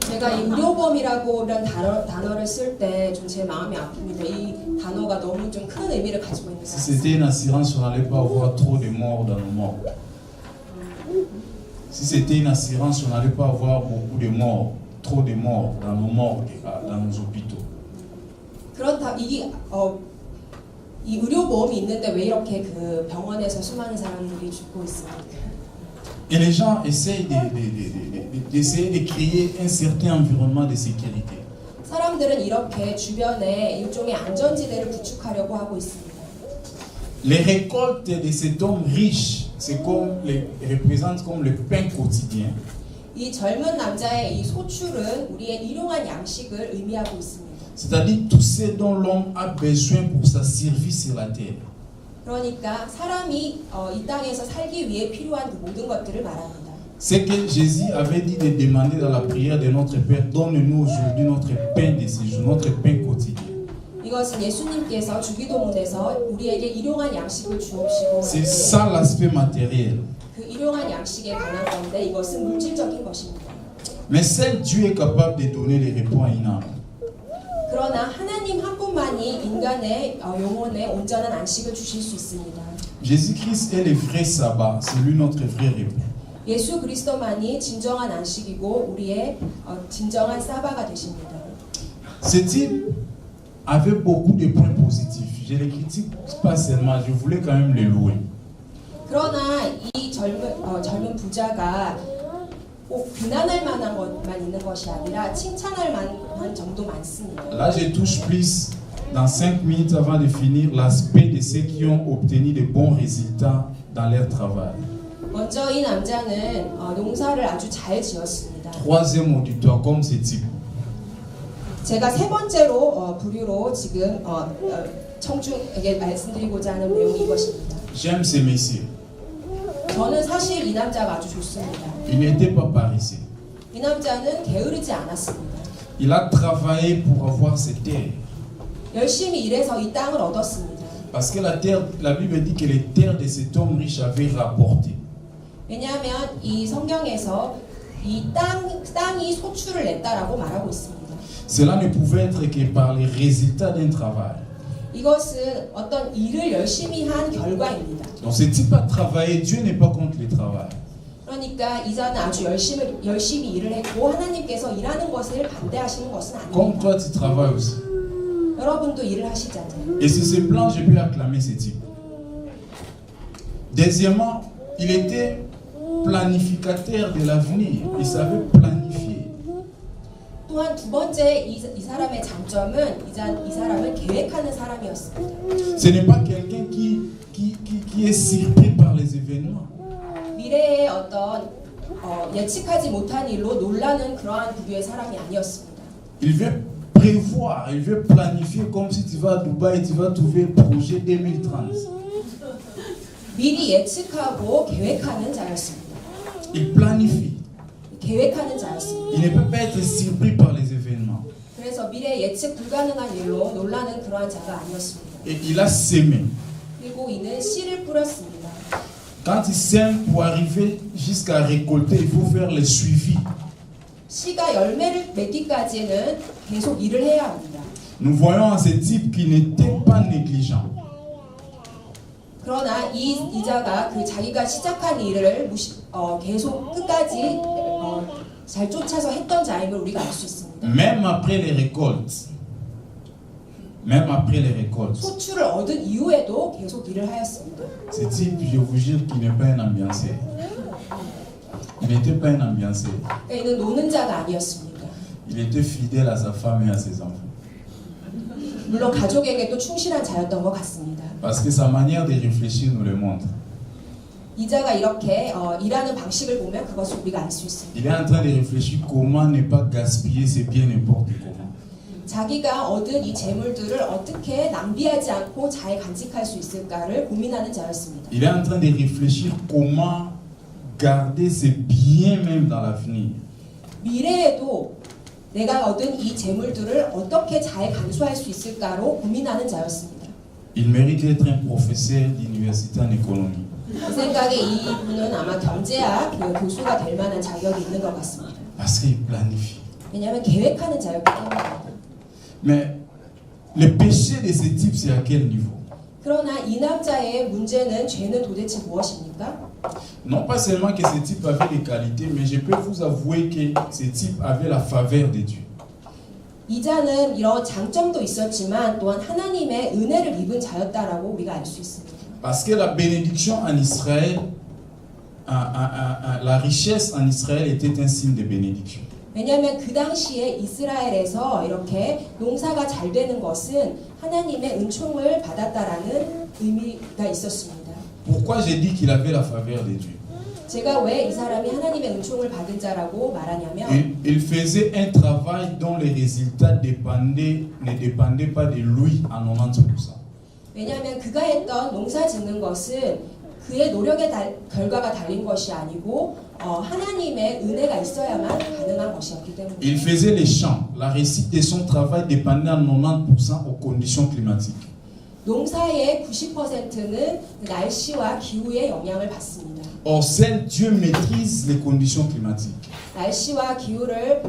제가 이 의료보험이라고 이런 단어를 쓸 때 좀 제 마음이 아픕니다. 이 단어가 너무 좀 큰 의미를 가지고 있는 것 Si 같습니다. c'était une assurance, on n'allait pas avoir trop de morts dans nos morts. Si c'était une assurance, on n'allait pas avoir beaucoup de morts, trop de morts dans nos morgues, dans nos hôpitaux. 그렇다 이 의료보험이 있는데 왜 이렇게 그 병원에서 수많은 사람들이 죽고 있습니까? Et les gens essayent d'essayer de créer un certain environnement de sécurité. 사람들은 이렇게 주변에 일종의 안전지대를 구축하려고 하고 있습니다. Les récoltes de cet homme riche, c'est comme représentent comme le pain quotidien. 이 젊은 남자의 이 소출은 우리의 일용할 양식을 의미하고 있습니다. C'est-à-dire tout ce dont l'homme a besoin pour sa survie sur la terre. 그러니까 사람이 이 땅에서 살기 위해 필요한 그 모든 것들을 말합니다. C'est que Jésus avait dit de demander dans la prière de notre Père, donne-nous aujourd'hui notre pain de ce jour, notre pain quotidien. 이것은 예수님께서 주기도문에서 우리에게 일용할 양식을 주옵시고 C'est ça l'aspect matériel. 그 일용할 양식에 관한 건데 이것은 물질적인 것입니다. Mais seul Dieu est capable de donner les repos à une âme. 그러나 하나님 한 분만이 인간의 영혼에 온전한 안식을 주실 수 있습니다. Jésus-Christ est le vrai sabbat, c'est lui notre vrai repos. 예수 그리스도만이 진정한 안식이고 우리의 진정한 사바가 되십니다. Ce type avait beaucoup de points positifs. Je ne le critique pas seulement, je voulais quand même le louer. 그러나 이 젊은 부자가 꼭 비난할 만한 것만 있는 것이 아니라 칭찬할 만한 점도 많습니다. Là, je touche plus, dans 5 minutes avant de finir, l'aspect de ceux qui ont obtenu de bons résultats dans leur travail. 먼저 이 남자는 농사를 아주 잘 지었습니다. Troisième auditoire, comme ce type. 제가 세 번째로 부류로 지금 청중에게 말씀드리고자 하는 내용이 이것입니다. J'aime ce monsieur. 저는 사실 이 남자가 아주 좋습니다. Il n'était pas paresseux. 이 남자는 게으르지 않았습니다. Il a travaillé pour avoir cette terre. 열심히 일해서 이 땅을 얻었습니다. Parce que la terre, la Bible dit que les terres de cet homme riche avaient rapporté. 왜냐하면 이 성경에서 이 땅이 소출을 냈다라고 말하고 있습니다. Cela ne pouvait être que par les résultats d'un travail. 이것은 어떤 일을 열심히 한 결과입니다. Donc ce type a travaillé, Dieu n'est pas contre le travail. 그러니까 이자는 아주 열심히 일을 했고 하나님께서 일하는 것을 반대하시는 것은 Comme 아닙니다. toi, tu travailles aussi. 여러분도 일을 하시잖아요. Et sur ce plan, je peux acclamer ce type. Deuxièmement, il était planificateur de l'avenir. Il savait planifier. 또한 두 번째 이 사람의 장점은 이 사람은 계획하는 사람이었습니다. Ce n'est pas quelqu'un qui est surpris par les événements. 미래의 어떤 예측하지 못한 일로 놀라는 그러한 부류의 사람이 아니었습니다. Il veut prévoir, il veut planifier comme si tu vas à Dubaï, tu vas trouver le projet 2030. 미리 예측하고 계획하는 자였습니다. Il planifie. 계획하는 자였습니다. Il ne peut pas être surpris par les événements. 그래서 미래 예측 불가능한 일로 놀라는 그러한 자가 아니었습니다. Et il a sémé. 그리고 이는 씨를 뿌렸습니다. Quand il sème pour arriver jusqu'à récolter, il faut faire le suivi. 씨가 열매를 맺기까지는 계속 일을 해야 합니다. Nous voyons ce type qui n'était pas négligent. 그러나 이 자가 그 자기가 시작한 일을 계속 끝까지 잘 쫓아서 했던 자임을 우리가 알 수 있습니다. Même après les récoltes. Même après les récoltes. 소출을 얻은 이후에도 계속 일을 하였습니다. Ce type, je vous jure qu'il n'est pas un ambianceur. Il n'était pas un ambiancé. 그러니까 이는 노는 자가 아니었습니다. Il était fidèle à sa femme et à ses enfants. 물론 가족에게도 충실한 자였던 것 같습니다. Parce que sa manière de réfléchir nous le montre. 이 자가 이렇게 일하는 방식을 보면 그것을 우리가 알 수 있습니다. Il est en train de réfléchir comment ne pas gaspiller ses biens n'importe comment. 자기가 얻은 이 재물들을 어떻게 낭비하지 않고 잘 간직할 수 있을까를 고민하는 자였습니다. Il est en train de réfléchir comment garder ses biens même dans l'avenir. 미래에도 내가 얻은 이 재물들을 어떻게 잘 간수할 수 있을까로 고민하는 자였습니다. Il mérite d'être un professeur d'université en économie. 제 생각에 이분은 아마 경제학 교수가 될 만한 자격이 있는 것 같습니다. Parce qu'il planifie. 왜냐하면 계획하는 자였기 때문입니다. Mais le péché de ce type, c'est à quel niveau? 그러나 이 남자의 문제는 죄는 도대체 무엇입니까? Non pas seulement que ce type avait des qualités, mais je peux vous avouer que ce type avait la faveur de Dieu. 이 자는 이런 장점도 있었지만 또한 하나님의 은혜를 입은 자였다라고 우리가 알 수 있습니다. Parce que la bénédiction en Israël, la richesse en Israël était un signe de bénédiction. 왜냐하면 그 당시에 이스라엘에서 이렇게 농사가 잘 되는 것은 하나님의 은총을 받았다라는 의미가 있었습니다. Pourquoi j'ai dit qu'il avait la faveur de Dieu? 제가 왜 이 사람이 하나님의 은총을 받은 자라고 말하냐면 Il faisait un travail dont les résultats ne dépendaient pas de lui à 90%. 왜냐하면 그가 했던 농사 짓는 것은 그의 노력의 결과가 달린 것이 아니고 하나님의 은혜가 있어야만 가능한 것이었기 때문입니다. Il faisait les champs. La réussite de son travail dépendait à 90% aux conditions climatiques. 농사의 90%는 날씨와 기후의 영향을 받습니다. Or, seul Dieu maîtrise les conditions climatiques. 날씨와 기후를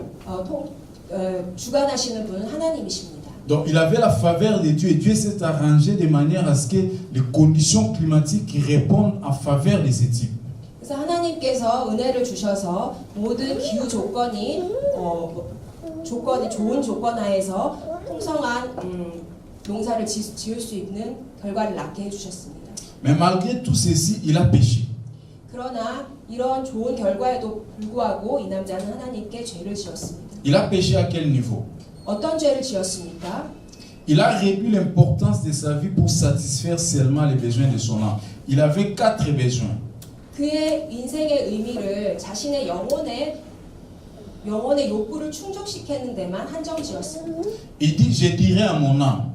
주관하시는 분은 하나님이십니다. Donc, il avait la faveur de Dieu et Dieu s'est arrangé de manière à ce que les conditions climatiques répondent en faveur de ce type. 그래서 하나님께서 은혜를 주셔서 모든 기후 조건이 좋은 조건 하에서 풍성한 농사를 지을 수 있는 결과를 낳게 해주셨습니다. Mais malgré tout ceci, il a péché. 그러나 이런 좋은 결과에도 불구하고 이 남자는 하나님께 죄를 지었습니다. Il a péché à quel niveau? 어떤 죄를 지었습니까? Il a réduit l'importance de sa vie pour satisfaire seulement les besoins de son âme. Il avait 4 besoins. 그의 인생의 의미를 자신의 영혼의 욕구를 충족시키는 데만 한정 지었습니다. Il dit, je dirai à mon âme.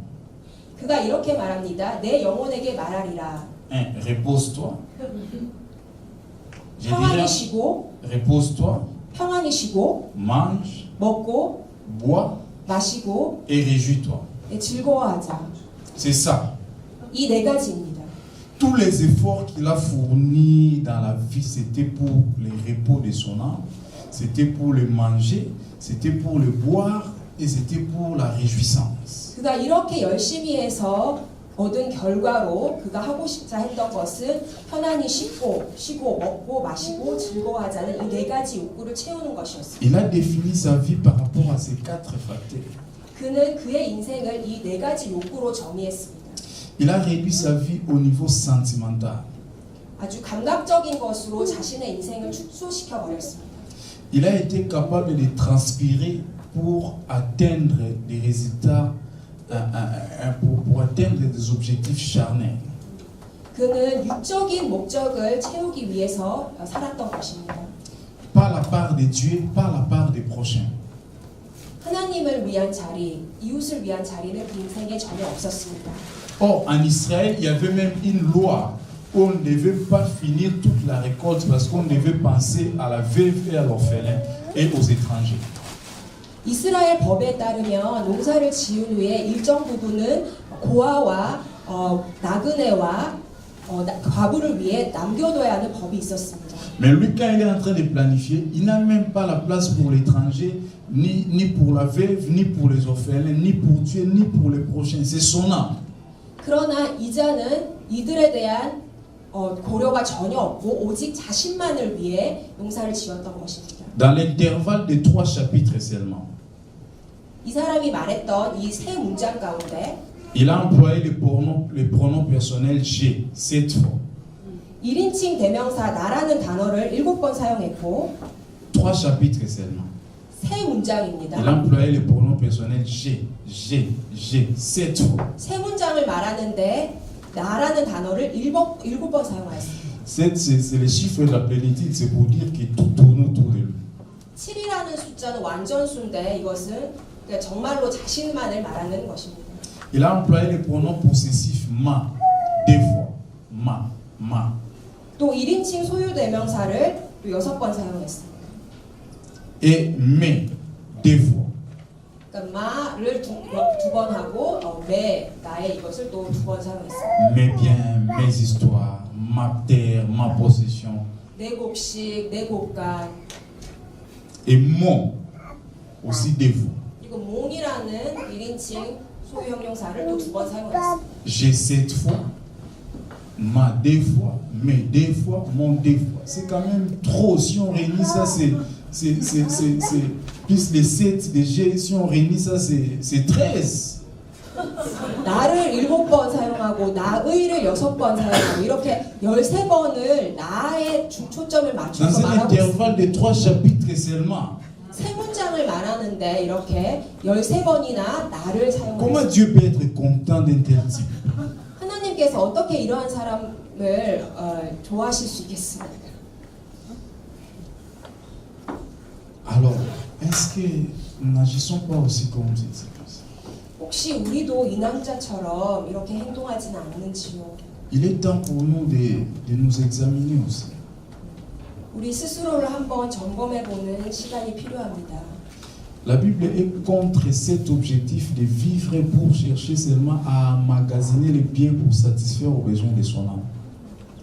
그가 이렇게 말합니다. 내 영혼에게 말하리라. Repose-toi. 평안히 쉬고, repose-toi. 평안히 쉬고, Mange, 먹고, bois 마시고, et réjouis-toi. 즐거워하자. C'est ça. 이 네 가지입니다. Tous les efforts qu'il a fournis dans la vie, c'était pour le repos de son âme, c'était pour le manger, c'était pour le boire et c'était pour la réjouissance. 그가 이렇게 열심히 해서 얻은 결과로 그가 하고 싶자 했던 것은 편안히 쉬고 먹고 마시고 즐거워하자는 이 네 가지 욕구를 채우는 것이었습니다. Il a défini sa vie par rapport à ces 4 facteurs. 그는 그의 인생을 이 네 가지 욕구로 정의했습니다. Il a réduit sa vie au niveau sentimental. 아주 감각적인 것으로 자신의 인생을 축소시켜 버렸습니다. Il a été capable de transpirer pour atteindre des résultats, pour atteindre des objectifs charnels. 그는 육적인 목적을 채우기 위해서 살았던 것입니다. Par la part de Dieu, par la part des prochains. 하나님을 위한 자리, 이웃을 위한 자리는 그 인생에 전혀 없었습니다. Or, en Israël, il y avait même une loi où on ne devait pas finir toute la récolte parce qu'on devait penser à la veuve et à l'orphelin et aux étrangers. 이스라엘 법에 따르면 농사를 지은 후에 일정 부분은 고아와 나그네와 과부를 위해 남겨둬야 하는 법이 있었습니다. Mais lui, quand il est en train de planifier, il n'a même pas la place pour l'étranger, ni pour la veuve, ni pour les orphelins, ni pour Dieu, ni pour les prochains. C'est son âme. 그러나 이자는 이들에 대한 고려가 전혀 없고 오직 자신만을 위해 농사를 지었던 것입니다. Dans l'intervalle de 3 chapitres seulement, 이 사람이 말했던 이 세 문장 가운데 il a employé le pronom personnel j'ai 7 fois. 1인칭 대명사 나라는 단어를 7번 사용했고 3 chapitres seulement. 세 문장입니다. Il a employé le pronom personnel j'ai, 7 fois. 세 문장을 말하는데 나라는 단어를 7번 사용하였습니다. 7, c'est le chiffre de la plénitude, c'est pour dire que tout tourne autour de lui. 7이라는 숫자는 완전수인데 이것은 정말로 자신만을 말하는 것입니다. Il a employé le pronom possessif ma, 2 fois. Ma. 또 1인칭 소유 대명사를 또 6번 사용했습니다. Et mais, 2 fois. 그러니까 마를 두 번 하고 나의 이것을 또 2번 사용했습니다. Mes biens, mes histoires, ma terre, ma possession. 내 곡식, 내 곡간. Et mon, aussi 2 fois. 그리고 몽이라는 1인칭 소유 형용사를 또 2번 사용했습니다. J'ai 7 fois, ma 2 fois, mes 2 fois, mon 2 fois. C'est quand même trop. Si on réunit ça, c'est plus les 7 de G. Si on réunit ça, c'est 13. 나를 7번 사용하고 나의를 6번 사용하고 이렇게 13번을 나의 초점을 Dans 맞춰서 un 말하고 있습니다. intervalle de 3 chapitres seulement. 세 문장을 말하는데 이렇게 13번이나 나를 사용하고 Comment 있습니다. Dieu peut être content d'un tel type? 하나님께서 어떻게 이러한 사람을 좋아하실 수 있겠습니까? Alors, est-ce que nous n'agissons pas aussi comme ces types? 혹시 우리도 이 남자처럼 이렇게 행동하지는 않는지요? Il est temps pour nous de nous examiner aussi. 우리 스스로를 한번 점검해보는 시간이 필요합니다. La Bible est contre cet objectif de vivre pour chercher seulement à emmagasiner les biens pour satisfaire aux besoins de son âme.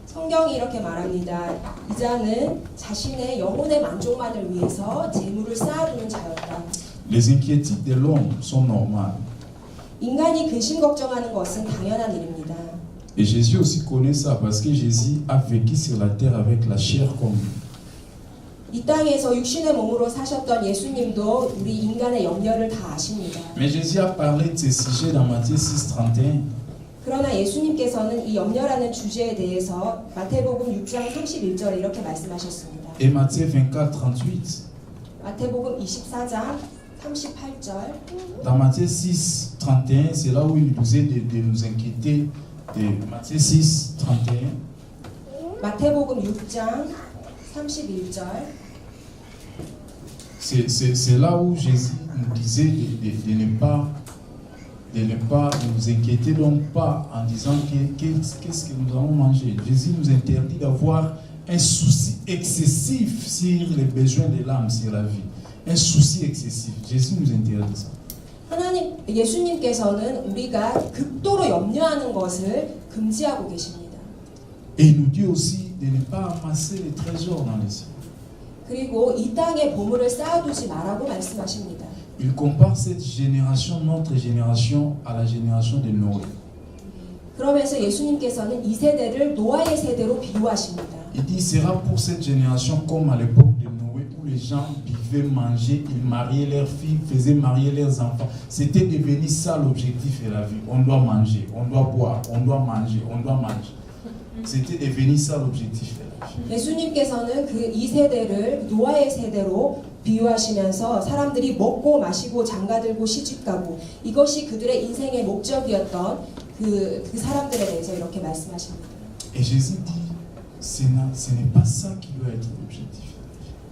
성경이 이렇게 말합니다. 이 자는 자신의 영혼의 만족만을 위해서 재물을 쌓아두는 자였다. Les inquiétudes de l'homme sont normales. 인간이 근심 걱정하는 것은 당연한 일입니다. Et Jésus aussi connaît ça parce que Jésus a vécu sur la terre avec la chair comme nous. 이 땅에서 육신의 몸으로 사셨던 예수님도 우리 인간의 염려를 다 아십니다. Mais Jésus a parlé de ces sujets dans Matthieu 6:31. 그러나 예수님께서는 이 염려라는 주제에 대해서 마태복음 6장 31절에 이렇게 말씀하셨습니다. Et Matthieu 24:38. 마태복음 24장 38절. Dans Matthieu 6:31, c'est là où il nous disait de nous inquiéter. De Matthieu 6:31. 마태복음 6장 31절. C'est là où Jésus nous disait de ne pas nous inquiéter, donc pas en disant qu'est-ce que nous allons manger. Jésus nous interdit d'avoir un souci excessif sur les besoins de l'âme, sur la vie. Un souci excessif. Jésus nous interdit ça. 예수님께서는 우리가 극도로 염려하는 것을 금지하고 계십니다. Et il nous dit aussi de ne pas amasser les trésors dans les cieux. 그리고 이 땅에 보물을 쌓아두지 말라고 말씀하십니다. Il compare cette génération, notre génération, à la génération de Noé. 그러면서 예수님께서는 이 세대를 노아의 세대로 비유하십니다. Il dit, sera pour cette génération comme à l'époque de Noé, où les gens vivaient, mangeaient, ils mariaient leurs filles, faisaient marier leurs enfants. C'était devenu ça l'objectif de la vie. On doit manger, on doit boire, on doit manger, on doit manger. C'était devenu ça l'objectif de la vie. 예수님께서는 이 세대를 노아의 세대로 비유하시면서 사람들이 먹고 마시고 장가들고 시집가고 이것이 그들의 인생의 목적이었던 그 사람들에 대해서 이렇게 말씀하십니다. Et Jésus dit, ce n'est pas ça qui doit être l'objectif.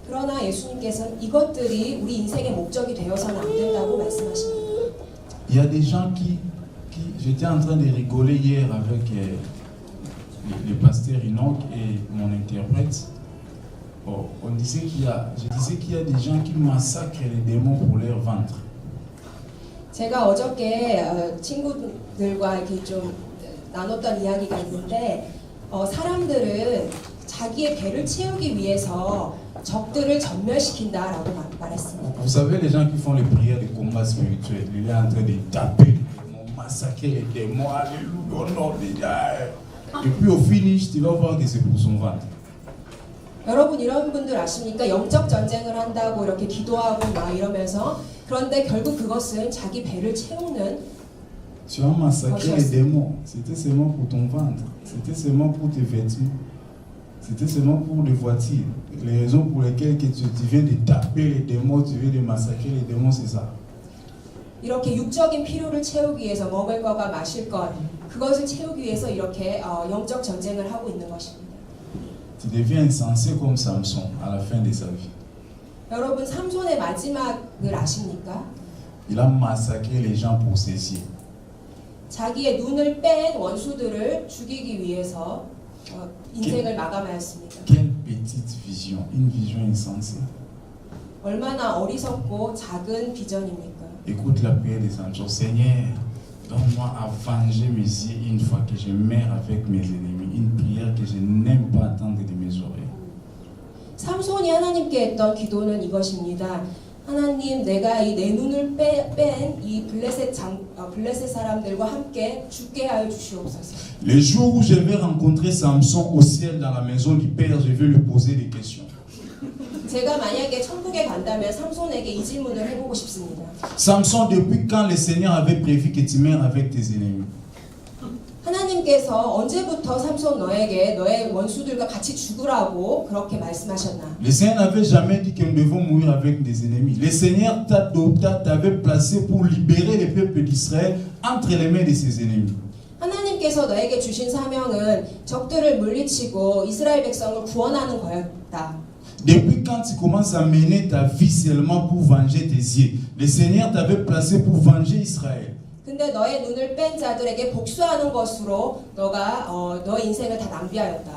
그러나 예수님께서는 이것들이 우리 인생의 목적이 되어서는 안 된다고 말씀하십니다. Il y a des gens qui j'étais en train de rigoler hier avec le pasteur Enoch et mon interprète. Je disais qu'il y a des gens qui massacrent les démons pour leur ventre. 제가 어저께 친구들과 이렇게 좀 나눴던 이야기가 있는데 사람들은 자기의 배를 채우기 위해서 적들을 전멸시킨다라고 말했습니다. Vous savez, les gens qui font les prières de combat spirituel, il est en train de taper les démons, massacrer les démons, alléluia, au nom de Dieu. Et puis au finish, tu vas voir que c'est pour son ventre. 여러분 이런 분들 아십니까? 영적 전쟁을 한다고 이렇게 기도하고 막 이러면서 그런데 결국 그것은 자기 배를 채우는 Tu as massacré les démons, c'était seulement pour ton ventre, c'était seulement pour tes vêtements. C'était seulement pour les voitures. Les raisons pour lesquelles que tu viens de taper les démons, tu viens de massacrer les démons, c'est ça. 이렇게 육적인 필요를 채우기 위해서 먹을 거가 마실 것, 그것을 채우기 위해서 이렇게 영적 전쟁을 하고 있는 것입니다. Tu deviens insensé comme Samson à la fin de sa vie. 여러분 삼손의 마지막을 아십니까? Il a massacré les gens pour ses yeux. 자기의 눈을 뺀 원수들을 죽이기 위해서 인생을 마감하였습니다. Quelle petite vision, une vision insensée. 얼마나 어리석고 작은 비전입니까? Écoute la prière de Samson. Seigneur, donne-moi à venger mes yeux une fois que je meurs avec mes ennemis. Une prière que je n'aime pas entendre de mes oreilles. 삼손이 하나님께 했던 기도는 이것입니다. 하나님, 내가 이 내 눈을 뺀 이 블레셋 사람들과 함께 죽게 하여 주시옵소서. Le jour où je vais rencontrer Samson au ciel dans la maison du Père, je vais lui poser des questions. 제가 만약에 천국에 간다면 삼손에게 이 질문을 해보고 싶습니다. Samson, depuis quand le Seigneur avait prévu que tu meurs avec tes ennemis? 하나님께서 언제부터 삼손 너에게 너의 원수들과 같이 죽으라고 그렇게 말씀하셨나? Le Seigneur n'avait jamais dit que nous devons mourir avec des ennemis. Le Seigneur t'avait placé pour libérer le peuple d'Israël entre les mains de ses ennemis. 하나님께서 너에게 주신 사명은 적들을 물리치고 이스라엘 백성을 구원하는 거였다. Depuis quand tu commences à mener ta vie seulement pour venger tes yeux? Le Seigneur t'avait placé pour venger Israël. 근데 너의 눈을 뺀 자들에게 복수하는 것으로 너가 너의 인생을 다 낭비하였다.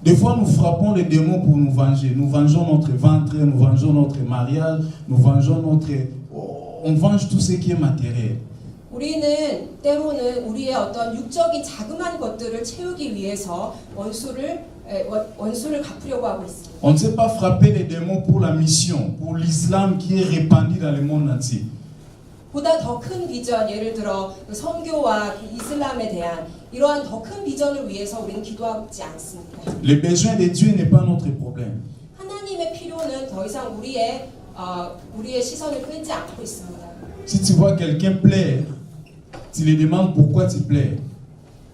Des fois, nous frappons les démons pour nous venger. Nous vengeons notre ventre, nous vengeons notre mariage, nous vengeons on venge tout ce qui est matériel. 우리는 때로는 우리의 어떤 육적인 자그마한 것들을 채우기 위해서 원수를 갚으려고 하고 있습니다. On ne sait pas frapper les démons pour la mission, pour l'islam qui est répandu dans le monde entier. 보다 더 큰 비전, 예를 들어 선교와 이슬람에 대한 이러한 더 큰 비전을 위해서 우리는 기도하지 않습니다. Le besoin de Dieu n'est pas notre problème. 하나님의 필요는 더 이상 우리의 시선을 끌지 않고 있습니다. Si tu vois quelqu'un pleurer, tu lui demandes pourquoi tu pleures.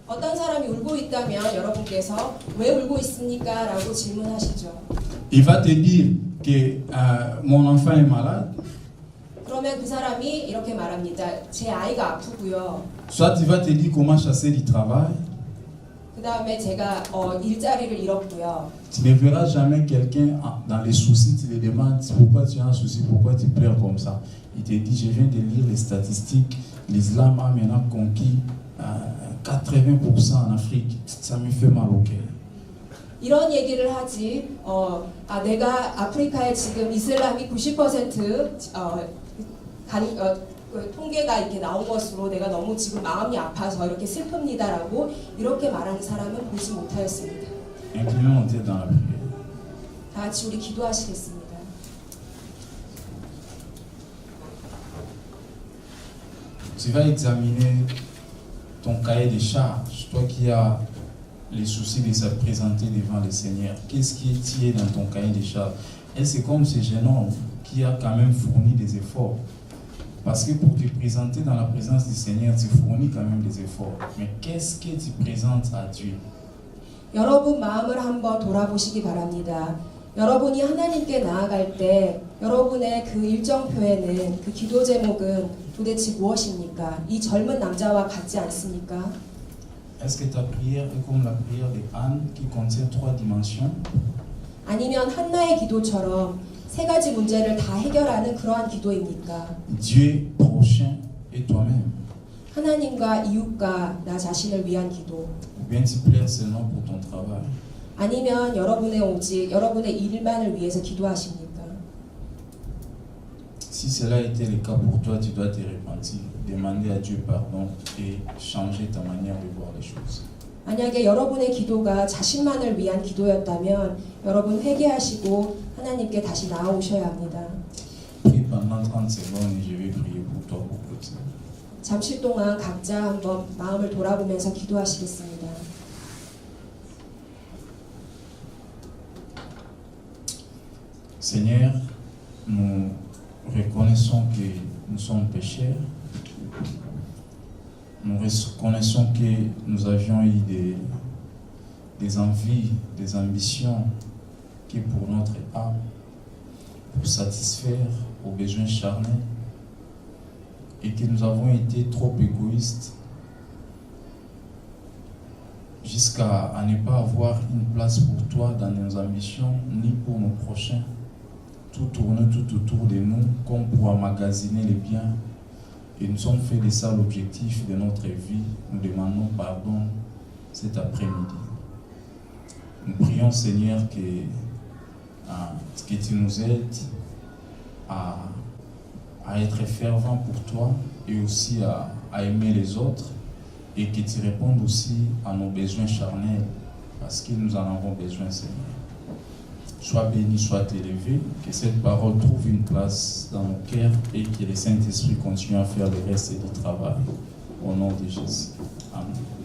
어떤 사람이 울고 있다면 여러분께서 왜 울고 있습니까? 라고 질문하시죠. Il va te dire que mon enfant est malade. 그러면 그 사람이 이렇게 말합니다. 제 아이가 아프고요. Soit il va te dire comment chasser du travail. 그 다음에 제가 일자리를 잃었고요. Tu ne verras jamais quelqu'un dans les soucis, tu lui demandes pourquoi tu as un souci, pourquoi tu pleures comme ça. Il te dit, je viens de lire les statistiques, l'islam a maintenant conquis 80% en Afrique. Ça me fait mal au cœur. 이런 얘기를 하지, 내가 아프리카에 지금 이슬람이 90% 통계가 이렇게 나온 것으로 내가 너무 지금 마음이 아파서 이렇게 슬픕니다라고 이렇게 말하는 사람은 보지 못하였습니다. Inclinons nos têtes dans la prière. 다 같이 우리 기도하시겠습니다. Tu vas examiner ton cahier de charges, toi qui as les soucis de se présenter devant le Seigneur. Qu'est-ce qui est tiré dans ton cahier de charges? Et c'est comme ce jeune homme qui a quand même fourni des efforts. Parce que pour te présenter dans la présence du Seigneur, tu fournis quand même des efforts. Mais qu'est-ce que tu présentes à Dieu? 여러분 마음을 한번 돌아보시기 바랍니다. 여러분이 하나님께 나아갈 때 여러분의 그 일정표에는 그 기도 제목은 도대체 무엇입니까? 이 젊은 남자와 같지 않습니까? Est-ce que ta prière est comme la prière de Anne qui contient 3 dimensions? 아니면 한나의 기도처럼 세 가지 문제를 다 해결하는 그러한 기도입니까? Dieu, prochain et toi-même. 하나님과 이웃과 나 자신을 위한 기도. Ou bien tu plaies seulement pour ton travail. 아니면 여러분의 일만을 위해서 기도하십니까? Si cela était le cas pour toi, tu dois te repentir, demander à Dieu pardon et changer ta manière de voir les choses. 만약에 여러분의 기도가 자신만을 위한 기도였다면 여러분 회개하시고 하나님께 다시 나아오셔야 합니다. Prie pendant 30 secondes et je vais prier pour toi pour clôturer. 잠시 동안 각자 한번 마음을 돌아보면서 기도하시겠습니다. Seigneur, nous reconnaissons que nous sommes pécheurs. Nous reconnaissons que nous avions eu des envies, des ambitions qui pour notre âme, pour satisfaire aux besoins charnels, et que nous avons été trop égoïstes jusqu'à ne pas avoir une place pour toi dans nos ambitions ni pour nos prochains. Tout tourne tout autour de nous comme pour emmagasiner les biens, et nous sommes fait de ça l'objectif de notre vie. Nous demandons pardon cet après-midi. Nous prions Seigneur que tu nous aides à être fervent pour toi et aussi à aimer les autres, et que tu répondes aussi à nos besoins charnels, parce que nous en avons besoin, Seigneur. Sois béni, sois élevé, que cette parole trouve une place dans nos cœurs et que le Saint-Esprit continue à faire le reste du travail. Au nom de Jésus. Amen.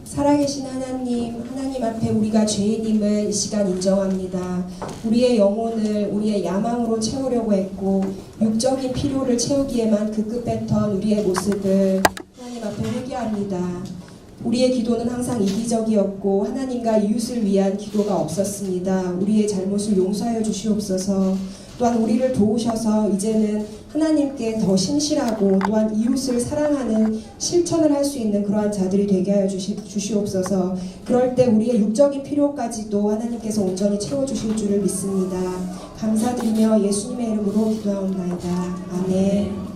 살아계신 하나님 앞에 우리가 죄인임을 이 시간 인정합니다. 우리의 영혼을 우리의 야망으로 채우려고 했고 육적인 필요를 채우기에만 급급했던 우리의 모습을 하나님 앞에 회개합니다. 우리의 기도는 항상 이기적이었고 하나님과 이웃을 위한 기도가 없었습니다. 우리의 잘못을 용서하여 주시옵소서. 또한 우리를 도우셔서 이제는 하나님께 더 신실하고 또한 이웃을 사랑하는 실천을 할 수 있는 그러한 자들이 되게 하여 주시옵소서. 그럴 때 우리의 육적인 필요까지도 하나님께서 온전히 채워주실 줄을 믿습니다. 감사드리며 예수님의 이름으로 기도하옵나이다. 아멘.